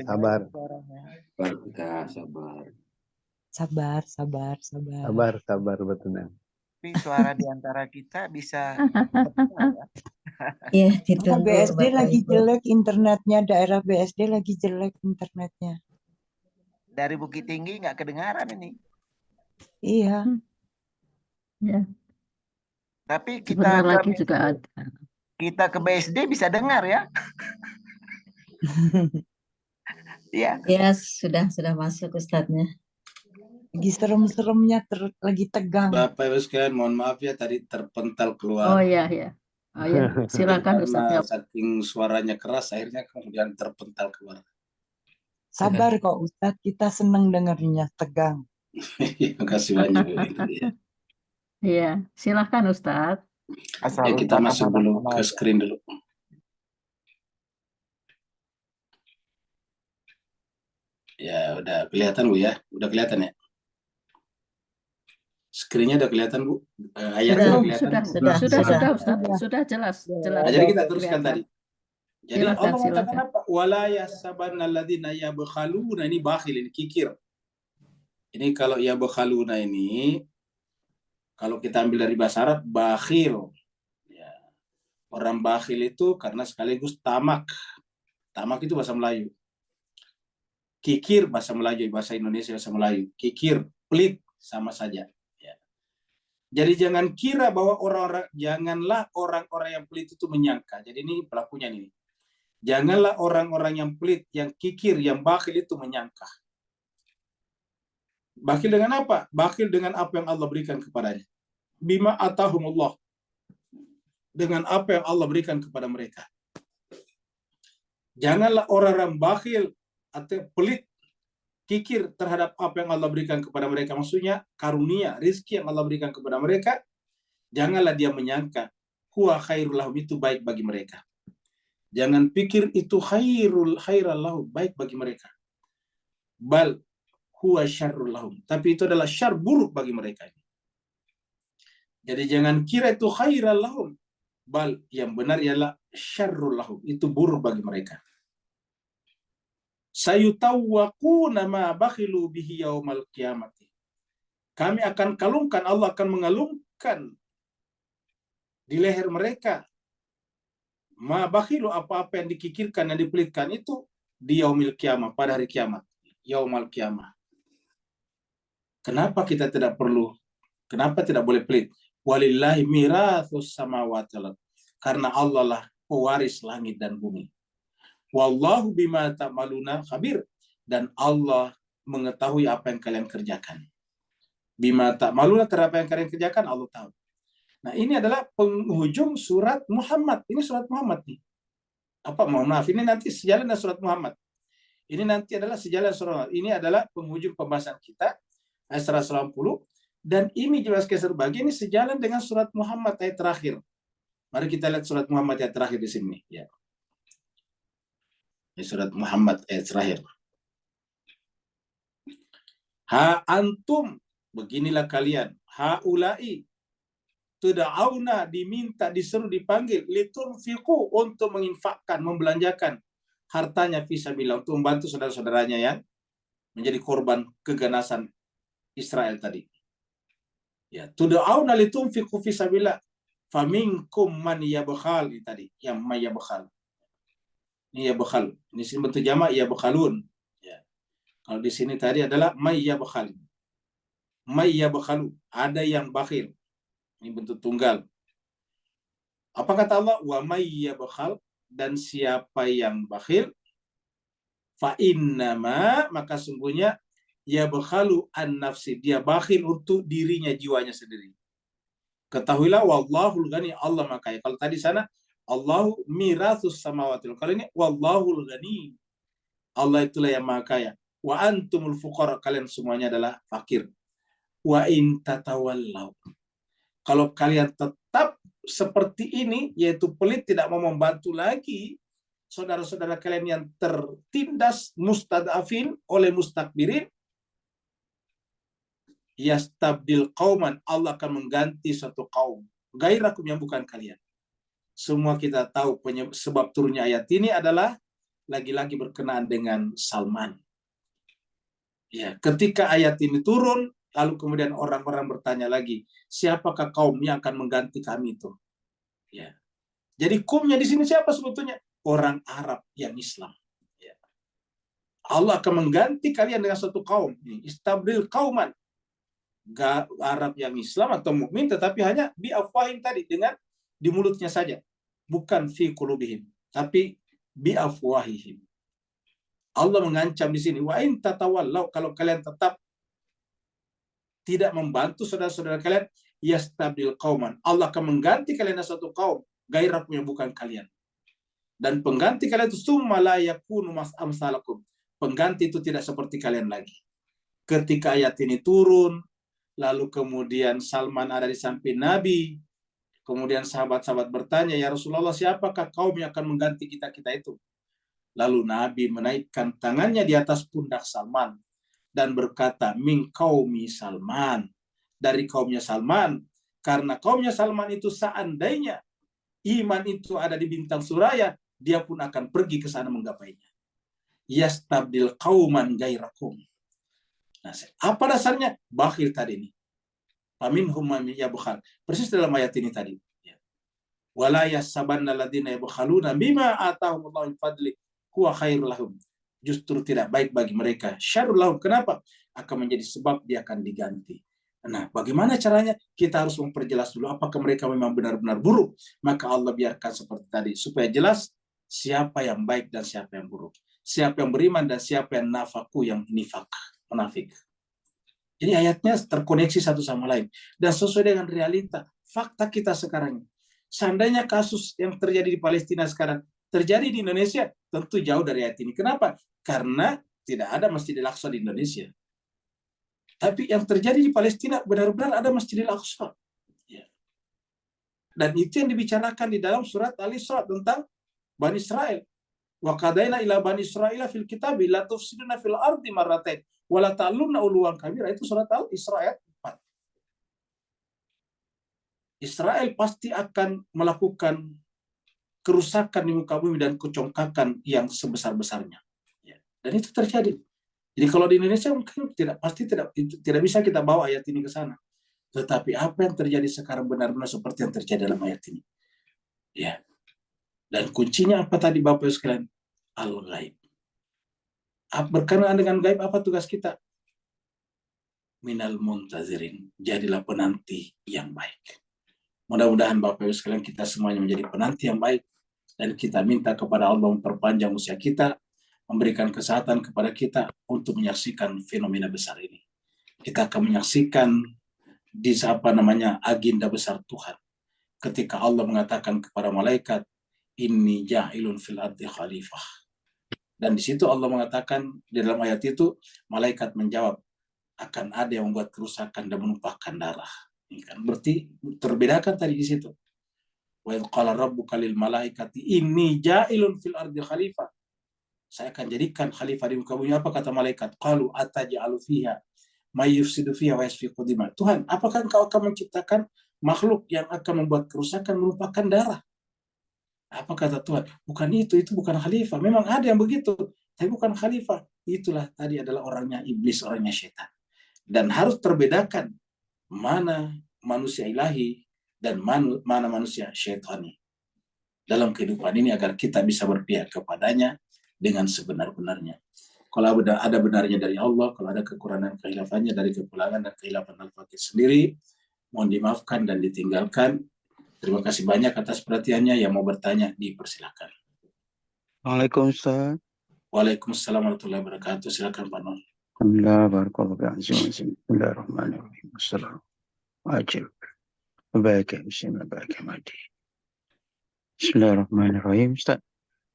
Speaker 3: sabar.
Speaker 9: suaranya.
Speaker 3: Sabar kita, sabar.
Speaker 7: Sabar.
Speaker 3: Bertenang.
Speaker 9: Tapi suara di antara kita bisa ya.
Speaker 10: Iya,
Speaker 7: Karena
Speaker 10: ditunggu
Speaker 7: BSD
Speaker 10: Bapak
Speaker 7: lagi
Speaker 10: Ibu.
Speaker 7: jelek internetnya, daerah BSD lagi jelek internetnya.
Speaker 9: Dari Bukit Tinggi nggak kedengaran ini.
Speaker 7: Iya.
Speaker 8: Ya.
Speaker 9: Tapi
Speaker 8: Sebentar lagi juga ada.
Speaker 9: kita ke BSD bisa dengar ya. Iya.
Speaker 10: Ya, sudah masuk Ustadznya.
Speaker 7: Lagi serem-seremnya, lagi tegang.
Speaker 1: Bapak Ibu sekalian, mohon maaf ya tadi terpental keluar.
Speaker 8: Oh iya. Oh ya, silakan
Speaker 1: Karena
Speaker 8: Ustadz.
Speaker 1: saking suaranya keras, akhirnya kemudian terpental keluar.
Speaker 7: Sabar kok Ustadz, kita seneng dengarnya tegang.
Speaker 1: Terima kasih banyak. Ya.
Speaker 8: Iya, silakan Ustadz.
Speaker 1: Ya, kita masuk dulu ke screen dulu. Ya, udah kelihatan Bu ya? Udah kelihatan ya? Screen-nya udah kelihatan, Bu? Ayatnya
Speaker 10: Sudah,
Speaker 1: udah kelihatan?
Speaker 8: Sudah jelas.
Speaker 1: Nah, jadi kita teruskan tadi. Jadi
Speaker 8: Silakan,
Speaker 1: Allah mengatakan
Speaker 8: silakan.
Speaker 1: apa? Wala yahsabanna alladzina yabkhaluna, ini bakhil, ini kikir. Ini kalau yabkhaluna ini, kalau kita ambil dari bahasa Arab, bakhil. Ya. Orang bakhil itu karena sekaligus tamak. Tamak itu bahasa Melayu. Kikir bahasa Melayu, bahasa Indonesia bahasa Melayu. Kikir, pelit, sama saja. Ya. Jadi jangan kira bahwa janganlah orang-orang yang pelit itu menyangka. Jadi ini pelakunya nih. Janganlah orang-orang yang pelit, yang kikir, yang bakhil itu menyangka. Bakhil dengan apa? Bakhil dengan apa yang Allah berikan kepadanya. Bima atahumullah. Dengan apa yang Allah berikan kepada mereka. Janganlah orang-orang bakhil atau pelit, kikir terhadap apa yang Allah berikan kepada mereka. Maksudnya karunia, rizki yang Allah berikan kepada mereka. Janganlah dia menyangka huwa khairul lahum, itu baik bagi mereka. Jangan pikir itu khairul lahum, baik bagi mereka. Bal huwa syarrul lahum, tapi itu adalah syar, buruk bagi mereka. Jadi jangan kira itu khairul lahum, bal yang benar ialah syarrul lahum, itu buruk bagi mereka. Sayutawwaquna ma bakhilu bihi yaumal qiyamati. Kami akan kalungkan, Allah akan mengalungkan di leher mereka ma bakhilu, apa-apa yang dikikirkan, yang dipelitkan itu di yaumil qiyamah, pada hari kiamat, yaumal qiyamah. Kenapa kita tidak boleh pelit? Walillahi mirathus samawati wal ardh. Karena Allah lah pewaris langit dan bumi. Wallahu bima ta'maluna khabir, dan Allah mengetahui apa yang kalian kerjakan. Bima ta'maluna, terhadap apa yang kalian kerjakan Allah tahu. Nah, ini adalah penghujung surat Muhammad. Ini surat Muhammad nih. Mohon maaf, ini nanti sejalan dengan surat Muhammad. Ini nanti adalah sejalan surat Muhammad. Ini adalah penghujung pembahasan kita ayat 180, dan ini jelas sebagian ini sejalan dengan surat Muhammad ayat terakhir. Mari kita lihat surat Muhammad ayat terakhir di sini, ya. Ini surat Muhammad ayat terakhir. Ha antum, beginilah kalian, haulai tuda'auna, diminta, disuruh, dipanggil, litunfiqu, untuk menginfakkan, membelanjakan hartanya fisabilillah, untuk membantu saudara-saudaranya yang menjadi korban keganasan Israel tadi. Ya, tuda'auna litunfiqu fisabilillah, faminkum man yabkhal, tadi yang mayabkhal. Ini yabkhal. Ini sini bentuk jamak yabkhalun. Ya. Kalau di sini tadi adalah mayyabkhal. Mayyabkhalu, ada yang bakhil. Ini bentuk tunggal. Apa kata Allah? Wa may yabkhal, dan siapa yang bakhil, fa innama, maka sungguhnya yabkhalu an nafsi, dia bakhil untuk dirinya, jiwanya sendiri. Ketahuilah wallahul ghani, Allah makaya. Kalau tadi sana Allahu mirathus samawati, kalau ini wallahul ghani, Allah itulah yang makaya. Wa antumul fuqara, kalian semuanya adalah fakir. Wa in tatawallaw, kalau kalian tetap seperti ini, yaitu pelit, tidak mau membantu lagi saudara-saudara kalian yang tertindas, mustadafin oleh mustakbirin, yastabdil qauman, Allah akan mengganti suatu kaum gairakum, yang bukan kalian. Semua kita tahu sebab turunnya ayat ini adalah lagi-lagi berkenaan dengan Salman. Ya, ketika ayat ini turun, lalu kemudian orang-orang bertanya lagi, siapakah kaum yang akan mengganti kami itu? Ya. Jadi kaumnya di sini siapa sebetulnya? Orang Arab yang Islam. Ya. Allah akan mengganti kalian dengan suatu kaum. Istabril kauman. Arab yang Islam atau mukmin, tetapi hanya bi'afwahim tadi, dengan di mulutnya saja. Bukan fi qulubihim, tapi bi'afwahihim. Allah mengancam di sini, wa in tatawallaw, kalau kalian tetap tidak membantu saudara-saudara kalian, yastabdil qauman, Allah akan mengganti kalian dengan suatu kaum gairakum, yang bukan kalian. Dan pengganti kalian itu summa la yakunu amsalakum, pengganti itu tidak seperti kalian lagi. Ketika ayat ini turun, lalu kemudian Salman ada di samping Nabi, kemudian sahabat-sahabat bertanya, ya Rasulullah, siapakah kaum yang akan mengganti kita itu? Lalu Nabi menaikkan tangannya di atas pundak Salman dan berkata, min qaumi Salman, dari kaumnya Salman. Karena kaumnya Salman itu seandainya iman itu ada di bintang suraya, dia pun akan pergi ke sana menggapainya. Yastabdil qauman gairakum. Nah, apa dasarnya? Bakhil tadi ini. Faminhum man yabkhal. Persis dalam ayat ini tadi. Wala yasabanna alladziina yabkhaluna bima atahumullahu min fadli huwa khairul lahum. Justru tidak baik bagi mereka. Syarrul lahum. Kenapa? Akan menjadi sebab dia akan diganti. Nah, bagaimana caranya? Kita harus memperjelas dulu apakah mereka memang benar-benar buruk. Maka Allah biarkan seperti tadi supaya jelas siapa yang baik dan siapa yang buruk. Siapa yang beriman dan siapa yang nafaku, yang nifak, munafik. Jadi ayatnya terkoneksi satu sama lain dan sesuai dengan realita fakta kita sekarang. Seandainya kasus yang terjadi di Palestina sekarang terjadi di Indonesia, tentu jauh dari ayat ini. Kenapa? Karena tidak ada Masjidil Aqsa di Indonesia. Tapi yang terjadi di Palestina benar-benar ada Masjidil Aqsa. Ya. Dan itu yang dibicarakan di dalam surat Al-Isra tentang Bani Israel. Wa qadaina ila Bani Israila fil kitabi la tufsiduna fil ardi marratain wa la ta'lunna uluwan kabira. Itu surat Al-Isra ayat 4. Israel pasti akan melakukan kerusakan di muka bumi dan kecongkakan yang sebesar-besarnya. Ya. Dan itu terjadi. Jadi kalau di Indonesia mungkin tidak bisa kita bawa ayat ini ke sana. Tetapi apa yang terjadi sekarang benar-benar seperti yang terjadi dalam ayat ini. Ya. Dan kuncinya apa tadi Bapak Ibu sekalian? Al-ghaib. Berkenaan dengan gaib apa tugas kita? Minal muntazirin. Jadilah penanti yang baik. Mudah-mudahan Bapak Ibu sekalian kita semuanya menjadi penanti yang baik. Dan kita minta kepada Allah memperpanjang usia kita, memberikan kesehatan kepada kita untuk menyaksikan fenomena besar ini. Kita akan menyaksikan di agenda besar Tuhan. Ketika Allah mengatakan kepada malaikat, inni ja'ilun fil ardi khalifah. Dan di situ Allah mengatakan di dalam ayat itu, malaikat menjawab, akan ada yang membuat kerusakan dan menumpahkan darah. Ini kan berarti terbedakan tadi di situ. Wa idh qala rabbuka lil malaikati inni ja'ilun fil ardi khalifah. Saya akan jadikan khalifah di muka bumi. Apa kata malaikat? Qalu ataj'alu fiha may yufsidu fiha wa yasfiku dima. Tuhan, apakah Engkau akan menciptakan makhluk yang akan membuat kerusakan, menumpahkan darah? Apa kata Tuhan? Bukan itu bukan khalifah. Memang ada yang begitu, tapi bukan khalifah. Itulah tadi adalah orangnya iblis, orangnya syaitan. Dan harus terbedakan mana manusia ilahi dan mana manusia syaitani dalam kehidupan ini agar kita bisa berpihak kepadanya dengan sebenar-benarnya. Kalau ada benarnya dari Allah, kalau ada kekurangan kehilafannya dari kepulangan dan kehilafan Al-Fatih sendiri, mohon dimaafkan dan ditinggalkan. Terima kasih banyak atas perhatiannya. Yang mau bertanya, dipersilakan.
Speaker 6: Waalaikumsalam Ustaz.
Speaker 1: Waalaikumsalam warahmatullahi wabarakatuh. Silakan Pak Nur.
Speaker 6: Alhamdulillah, barakallahu fiikum. Bismillahirrahmanirrahim. Assalamualaikum. Bismillahirrahmanirrahim. Ustaz,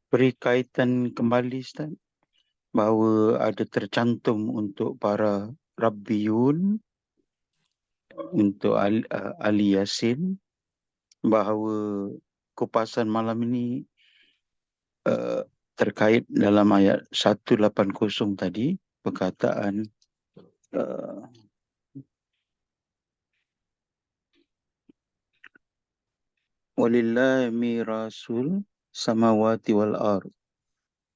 Speaker 6: beri kaitan kembali Ustaz bahawa ada tercantum untuk para Rabbiyun, untuk Ali Yasin, bahawa kupasan malam ini terkait dalam ayat 180 tadi, perkataan walillahi mirasul samawati wal ard.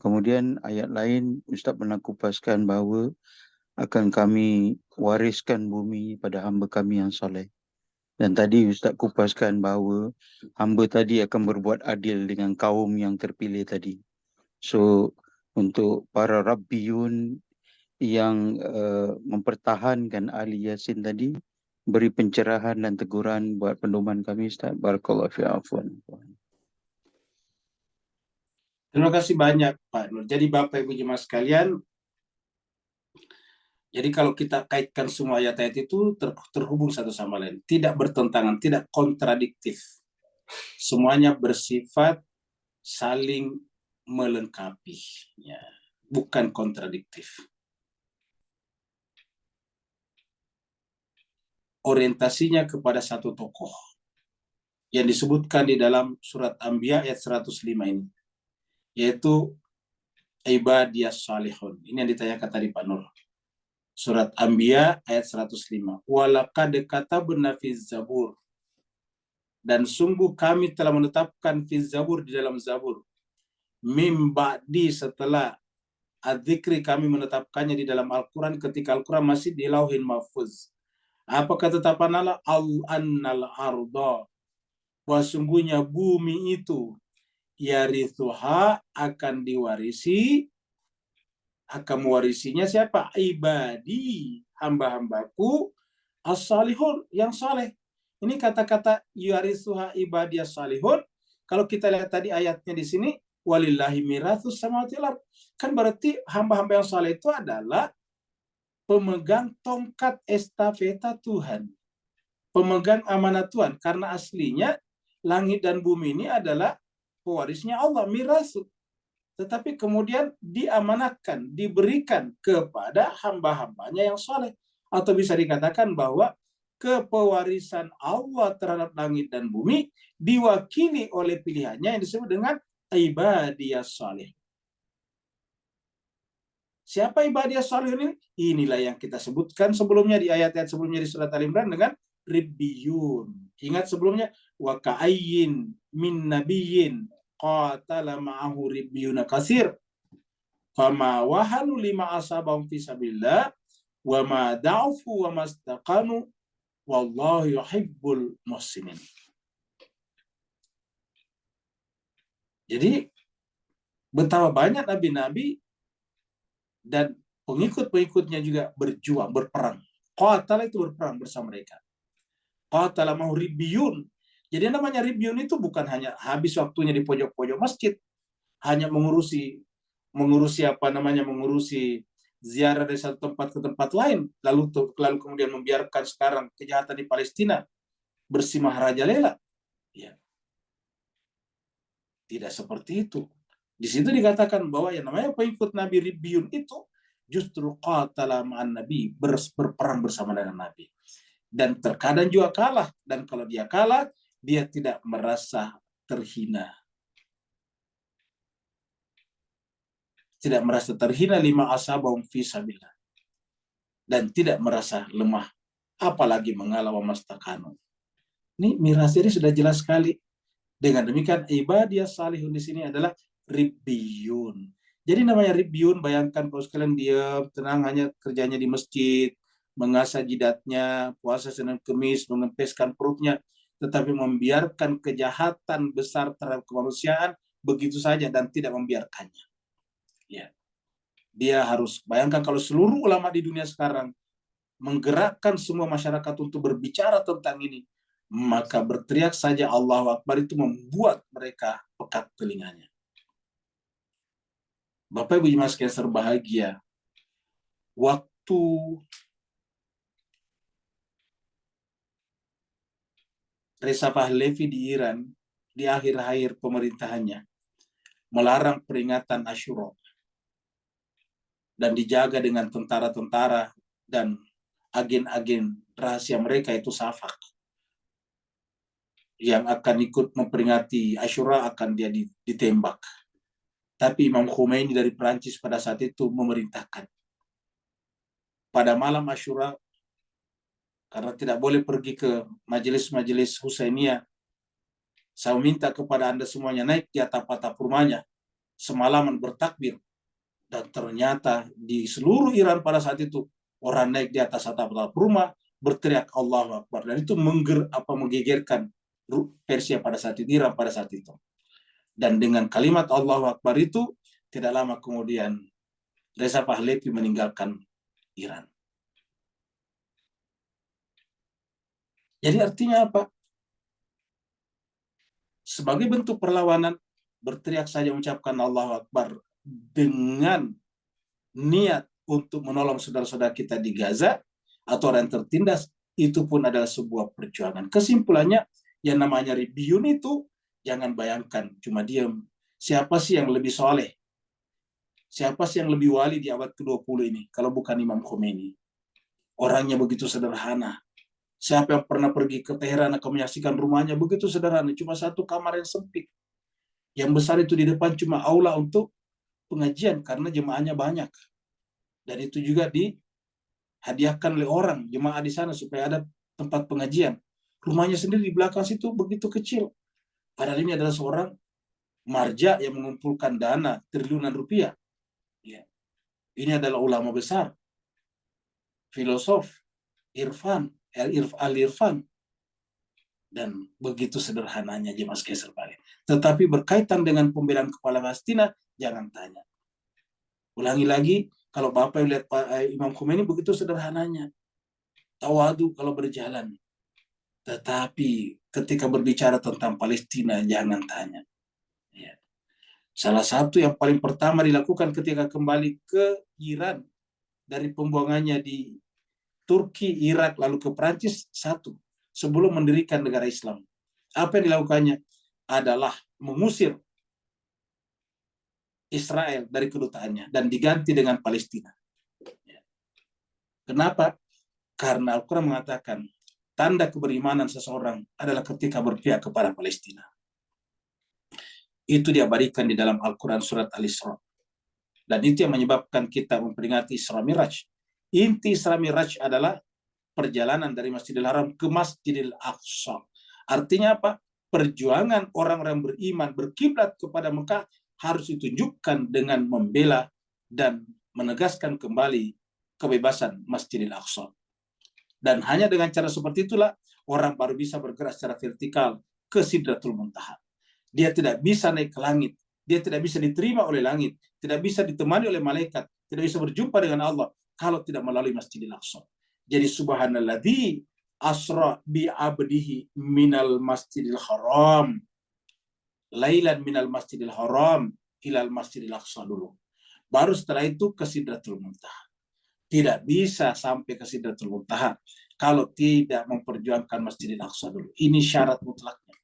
Speaker 6: Kemudian ayat lain Ustaz pernah kupaskan bahawa akan kami wariskan bumi pada hamba kami yang soleh. Dan tadi Ustaz kupaskan bahawa hamba tadi akan berbuat adil dengan kaum yang terpilih tadi. So untuk para Rabbiyun yang mempertahankan Ali Yasin tadi, beri pencerahan dan teguran buat pedoman kami Ustaz. Barakallahu fi'afun.
Speaker 1: Terima kasih banyak Pak Nur. Jadi Bapak Ibu jemaah sekalian, jadi kalau kita kaitkan semua ayat-ayat itu terhubung satu sama lain, tidak bertentangan, tidak kontradiktif. Semuanya bersifat saling melengkapi, ya, bukan kontradiktif. Orientasinya kepada satu tokoh yang disebutkan di dalam surat Anbiya ayat 105 ini, yaitu ibadiyas salihun. Ini yang ditanyakan tadi Pak Nur. Surat Anbiya ayat 105. Walaqad katabna fiz Zabur. Dan sungguh kami telah menetapkan fiz Zabur di dalam Zabur. Mim ba'di setelah adzikri kami menetapkannya di dalam Al-Quran ketika Al-Quran masih di Lauhin Mahfuz. Apa ketetapan Allah? Al-annal arda. Bahwa sungguhnya bumi itu yarithuha akan diwarisi, akan mewarisinya siapa? Ibadi, hamba-hambaku as-salihun, yang saleh. Ini kata-kata yarithuha ibadi as-salihun. Kalau kita lihat tadi ayatnya di sini, walillahi mirathus samawati wal ardh. Kan berarti hamba-hamba yang saleh itu adalah pemegang tongkat estafeta Tuhan. Pemegang amanat Tuhan. Karena aslinya langit dan bumi ini adalah pewarisnya Allah, mirasu. Tetapi kemudian diamanatkan, diberikan kepada hamba-hambanya yang saleh. Atau bisa dikatakan bahwa kepewarisan Allah terhadap langit dan bumi diwakili oleh pilihannya yang disebut dengan ibadiyas salih. Siapa ibadiyas salih ini? Inilah yang kita sebutkan sebelumnya di ayat-ayat sebelumnya di surat Al-Imran dengan ribbiyun. Ingat sebelumnya, wa ka'ayyin min nabiyyin qatala ma'ahu ribbiyuna katsir fama wahanu lima asabahum fi sabilillah wa ma da'ufu wa mastaqanu wallahu yuhibbul muhsinin. Jadi betapa banyak nabi-nabi dan pengikut-pengikutnya juga berjuang, berperang. Qatala itu berperang bersama mereka. Qatala ma'ahu ribbiyun. Jadi namanya ribbiyun itu bukan hanya habis waktunya di pojok-pojok masjid, hanya mengurusi ziarah dari satu tempat ke tempat lain, lalu kemudian membiarkan sekarang kejahatan di Palestina bersih maharajalela. Ya. Tidak seperti itu. Di situ dikatakan bahwa yang namanya pengikut Nabi ribbiyun itu justru qatala ma'an Nabi, berperang bersama dengan Nabi. Dan terkadang juga kalah, dan kalau dia kalah dia tidak merasa terhina. Tidak merasa terhina lima asabahum fi sabilillah. Dan tidak merasa lemah. Apalagi mengalah wa mastakanu. Ini miras ini sudah jelas sekali. Dengan demikian ibadiyas salihun di sini adalah ribbiyun. Jadi namanya ribbiyun, bayangkan kalau sekalian dia tenang hanya kerjanya di masjid, mengasah jidatnya, puasa Senin Kemis, mengempeskan perutnya, tetapi membiarkan kejahatan besar terhadap kemanusiaan begitu saja dan tidak membiarkannya. Ya. Dia harus bayangkan kalau seluruh ulama di dunia sekarang menggerakkan semua masyarakat untuk berbicara tentang ini, maka berteriak saja Allahu Akbar itu membuat mereka pekat telinganya. Bapak Ibu Jemaah sekalian berbahagia, waktu Reza Pahlavi di Iran di akhir-akhir pemerintahannya melarang peringatan Asyura dan dijaga dengan tentara-tentara dan agen-agen rahasia mereka itu Safak yang akan ikut memperingati Asyura akan dia ditembak. Tapi Imam Khomeini dari Perancis pada saat itu memerintahkan pada malam Asyura, karena tidak boleh pergi ke majelis-majelis Husainiyah, saya minta kepada Anda semuanya naik di atap-atap rumahnya semalaman bertakbir. Dan ternyata di seluruh Iran pada saat itu orang naik di atas atap-atap rumah berteriak Allahu Akbar, dan itu menggegerkan Persia pada saat itu, Iran pada saat itu. Dan dengan kalimat Allahu Akbar itu tidak lama kemudian Reza Pahlavi meninggalkan Iran. Jadi artinya apa? Sebagai bentuk perlawanan, berteriak saja mengucapkan Allahu Akbar dengan niat untuk menolong saudara-saudara kita di Gaza atau orang yang tertindas, itu pun adalah sebuah perjuangan. Kesimpulannya, yang namanya ribbiyun itu, jangan bayangkan cuma diam. Siapa sih yang lebih soleh? Siapa sih yang lebih wali di abad ke-20 ini? Kalau bukan Imam Khomeini. Orangnya begitu sederhana. Siapa yang pernah pergi ke Teheran akan menyaksikan rumahnya begitu sederhana. Cuma satu kamar yang sempit. Yang besar itu di depan cuma aula untuk pengajian karena jemaahnya banyak. Dan itu juga hadiahkan oleh orang jemaah di sana supaya ada tempat pengajian. Rumahnya sendiri di belakang situ begitu kecil. Padahal ini adalah seorang marja yang mengumpulkan dana triliunan rupiah. Ya. Ini adalah ulama besar, filosof, al-irfan, dan begitu sederhananya jemaah sekalian. Tetapi berkaitan dengan pembelaan kepala Palestina, jangan tanya. Ulangi lagi, kalau Bapak lihat Imam Khomeini begitu sederhananya, tawadu kalau berjalan. Tetapi ketika berbicara tentang Palestina, jangan tanya. Ya. Salah satu yang paling pertama dilakukan ketika kembali ke Iran dari pembuangannya di Turki, Irak, lalu ke Perancis, satu, sebelum mendirikan negara Islam. Apa yang dilakukannya? Adalah mengusir Israel dari kedutaannya dan diganti dengan Palestina. Kenapa? Karena Al-Quran mengatakan tanda keberimanan seseorang adalah ketika berpihak kepada Palestina. Itu diabadikan di dalam Al-Quran surat Al-Isra. Dan itu yang menyebabkan kita memperingati Isra Miraj. Inti Isra Miraj adalah perjalanan dari Masjidil Haram ke Masjidil Aqsa. Artinya apa? Perjuangan orang-orang beriman berkiblat kepada Mekah harus ditunjukkan dengan membela dan menegaskan kembali kebebasan Masjidil Aqsa. Dan hanya dengan cara seperti itulah orang baru bisa bergerak secara vertikal ke Sidratul Muntaha. Dia tidak bisa naik ke langit, dia tidak bisa diterima oleh langit, tidak bisa ditemani oleh malaikat, tidak bisa berjumpa dengan Allah kalau tidak melalui Masjidil Aqsa. Jadi subhanalladzi asra bi abdihi minal Masjidil Haram lailan minal Masjidil Haram ilal Masjidil Aqsa dulu. Baru setelah itu ke Sidratul Muntaha. Tidak bisa sampai ke Sidratul Muntaha kalau tidak memperjuangkan Masjidil Aqsa dulu. Ini syarat mutlaknya.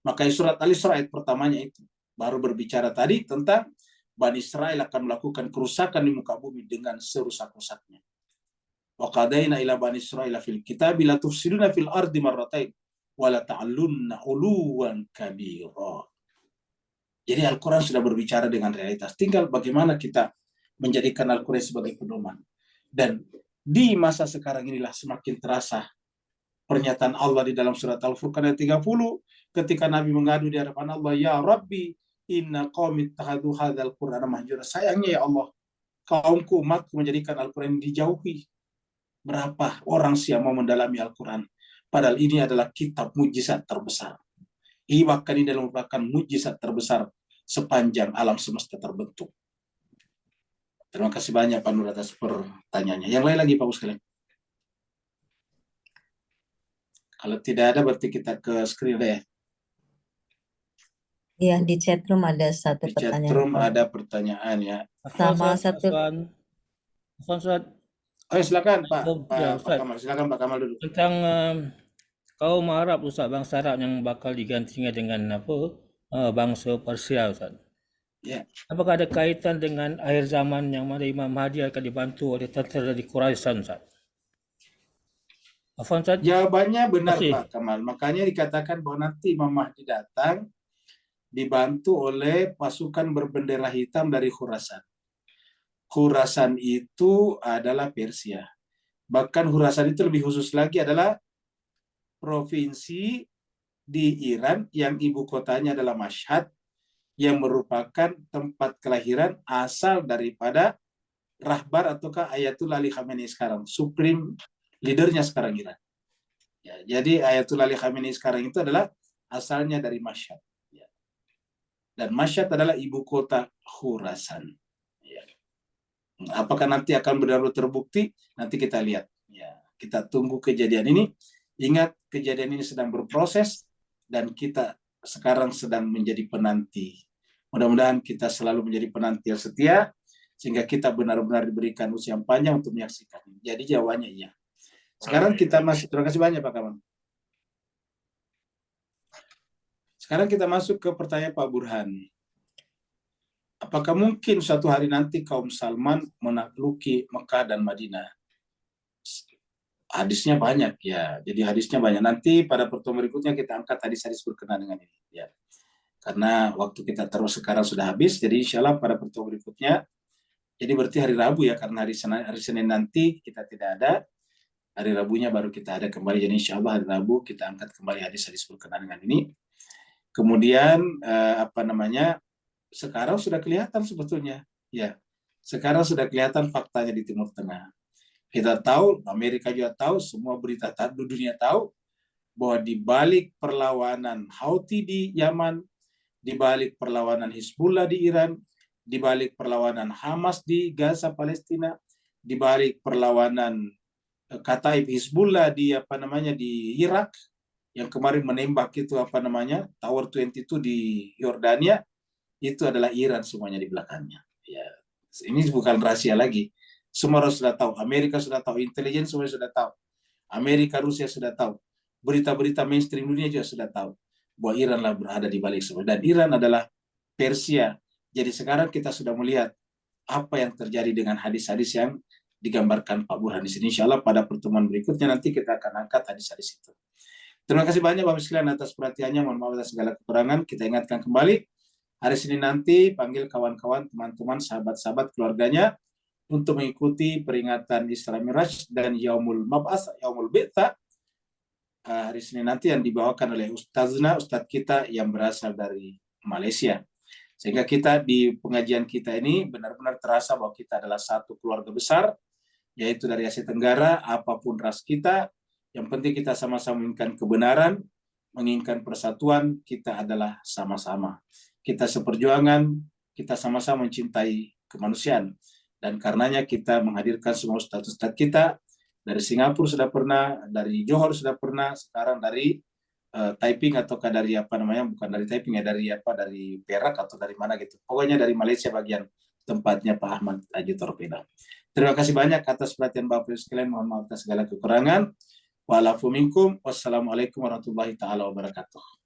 Speaker 1: Maka surat Al-Isra ayat pertamanya itu baru berbicara tadi tentang Bani Israel akan melakukan kerusakan di muka bumi dengan serusak-rusaknya. Wa qadaina ila Bani Israil fil kitab la tufsiduna fil ardi marratain wa la ta'allunna 'uluwan kabira. Jadi Al-Quran sudah berbicara dengan realitas. Tinggal bagaimana kita menjadikan Al-Quran sebagai pedoman. Dan di masa sekarang inilah semakin terasa pernyataan Allah di dalam surat Al-Furqan ayat 30 ketika Nabi mengadu di hadapan Allah, ya Rabbi inna qaumi ittakhadhu hadzal Qur'ana mahjura. Sayangnya ya Allah, kaumku umatku menjadikan Al-Quran dijauhi. Berapa orang sih yang mau mendalami Al-Quran? Padahal ini adalah kitab mujizat terbesar. Ini bahkan ini merupakan mujizat terbesar sepanjang alam semesta terbentuk. Terima kasih banyak Pak Nur atas pertanyaannya. Yang lain lagi Pak sekalian? Kalau tidak ada berarti kita ke screen ya.
Speaker 10: Iya, di chat room ada satu
Speaker 1: Di chat
Speaker 10: pertanyaan.
Speaker 1: room ada pertanyaan ya.
Speaker 10: Sama satu.
Speaker 11: Ustaz.
Speaker 1: Oh silakan Pak.
Speaker 11: Ya,
Speaker 1: Pak Kamal. Silakan Pak Kamal dulu.
Speaker 11: Tentang kaum Arab Ustaz, bangsa Arab yang bakal digantinya dengan apa? Bangsa Persia Ustaz.
Speaker 1: Ya.
Speaker 11: Apakah ada kaitan dengan akhir zaman yang mana Imam Mahdi akan dibantu oleh tentara dari Quraisy Ustaz? Afwan Ustaz.
Speaker 1: Jawabannya benar Pak Kamal. Makanya dikatakan bahwa nanti Imam Mahdi datang dibantu oleh pasukan berbendera hitam dari Khurasan. Khurasan itu adalah Persia. Bahkan Khurasan itu lebih khusus lagi adalah provinsi di Iran yang ibu kotanya adalah Mashhad, yang merupakan tempat kelahiran asal daripada rahbar ataukah Ayatullah Ali Khamenei sekarang, supreme leadernya sekarang Iran. Ya, jadi Ayatullah Ali Khamenei sekarang itu adalah asalnya dari Mashhad. Ya. Dan Mashhad adalah ibu kota Khurasan. Ya. Apakah nanti akan benar-benar terbukti? Nanti kita lihat. Ya, kita tunggu kejadian ini. Ingat, kejadian ini sedang berproses dan kita sekarang sedang menjadi penanti. Mudah-mudahan kita selalu menjadi penanti yang setia sehingga kita benar-benar diberikan usia yang panjang untuk menyaksikan. Jadi jawabannya iya. Sekarang kita masuk, terima kasih banyak Pak Kamal. Sekarang kita masuk ke pertanyaan Pak Burhan. Apakah mungkin suatu hari nanti kaum Salman menakluki Mekah dan Madinah? Hadisnya banyak ya, jadi hadisnya banyak. Nanti pada pertemuan berikutnya kita angkat hadis-hadis berkenaan dengan ini. Ya. Karena waktu kita terus sekarang sudah habis, jadi insya Allah pada pertemuan berikutnya Jadi berarti hari Rabu ya, karena hari Senin nanti kita tidak ada. Hari Rabunya baru kita ada kembali. Jadi insya Allah hari Rabu kita angkat kembali hadis-hadis berkenaan dengan ini. Kemudian sekarang sudah kelihatan sebetulnya, ya. Sekarang sudah kelihatan faktanya di Timur Tengah. Kita tahu, Amerika juga tahu, semua berita dunia tahu bahwa di balik perlawanan Houthi di Yaman, di balik perlawanan Hizbullah di Iran, di balik perlawanan Hamas di Gaza Palestina, di balik perlawanan Kataib Hizbullah di di Irak yang kemarin menembak itu Tower 22 di Yordania, itu adalah Iran semuanya di belakangnya. Ya, ini bukan rahasia lagi. Semua orang sudah tahu, Amerika sudah tahu, intelijen semua sudah tahu, Amerika, Rusia sudah tahu, berita-berita mainstream dunia juga sudah tahu bahwa Iranlah berada di balik semua, dan Iran adalah Persia. Jadi sekarang kita sudah melihat apa yang terjadi dengan hadis-hadis yang digambarkan Pak Burhan di sini. Insya Allah pada pertemuan berikutnya nanti kita akan angkat hadis-hadis itu. Terima kasih banyak Bapak sekalian atas perhatiannya. Mohon maaf atas segala kekurangan. Kita ingatkan kembali hari Senin nanti, panggil kawan-kawan, teman-teman, sahabat-sahabat, keluarganya untuk mengikuti peringatan Isra Miraj dan Yaumul Mab'as, Yaumul Bi'tha hari Senin nanti yang dibawakan oleh Ustadz kita yang berasal dari Malaysia. Sehingga kita di pengajian kita ini benar-benar terasa bahwa kita adalah satu keluarga besar, yaitu dari Asia Tenggara, apapun ras kita, yang penting kita sama-sama menginginkan kebenaran, menginginkan persatuan, kita adalah sama-sama. Kita seperjuangan, kita sama-sama mencintai kemanusiaan. Dan karenanya kita menghadirkan semua ustadz-ustadz kita, dari Singapura sudah pernah, dari Johor sudah pernah, sekarang dari Taiping ataukah dari bukan dari Taiping ya, dari Perak atau dari mana gitu. Pokoknya dari Malaysia bagian tempatnya Pak Ahmad Haji Torpedo. Terima kasih banyak atas perhatian Bapak Ibu sekalian. Mohon maaf atas segala kekurangan. Wa'alafu minkum. Wassalamualaikum warahmatullahi taala wabarakatuh.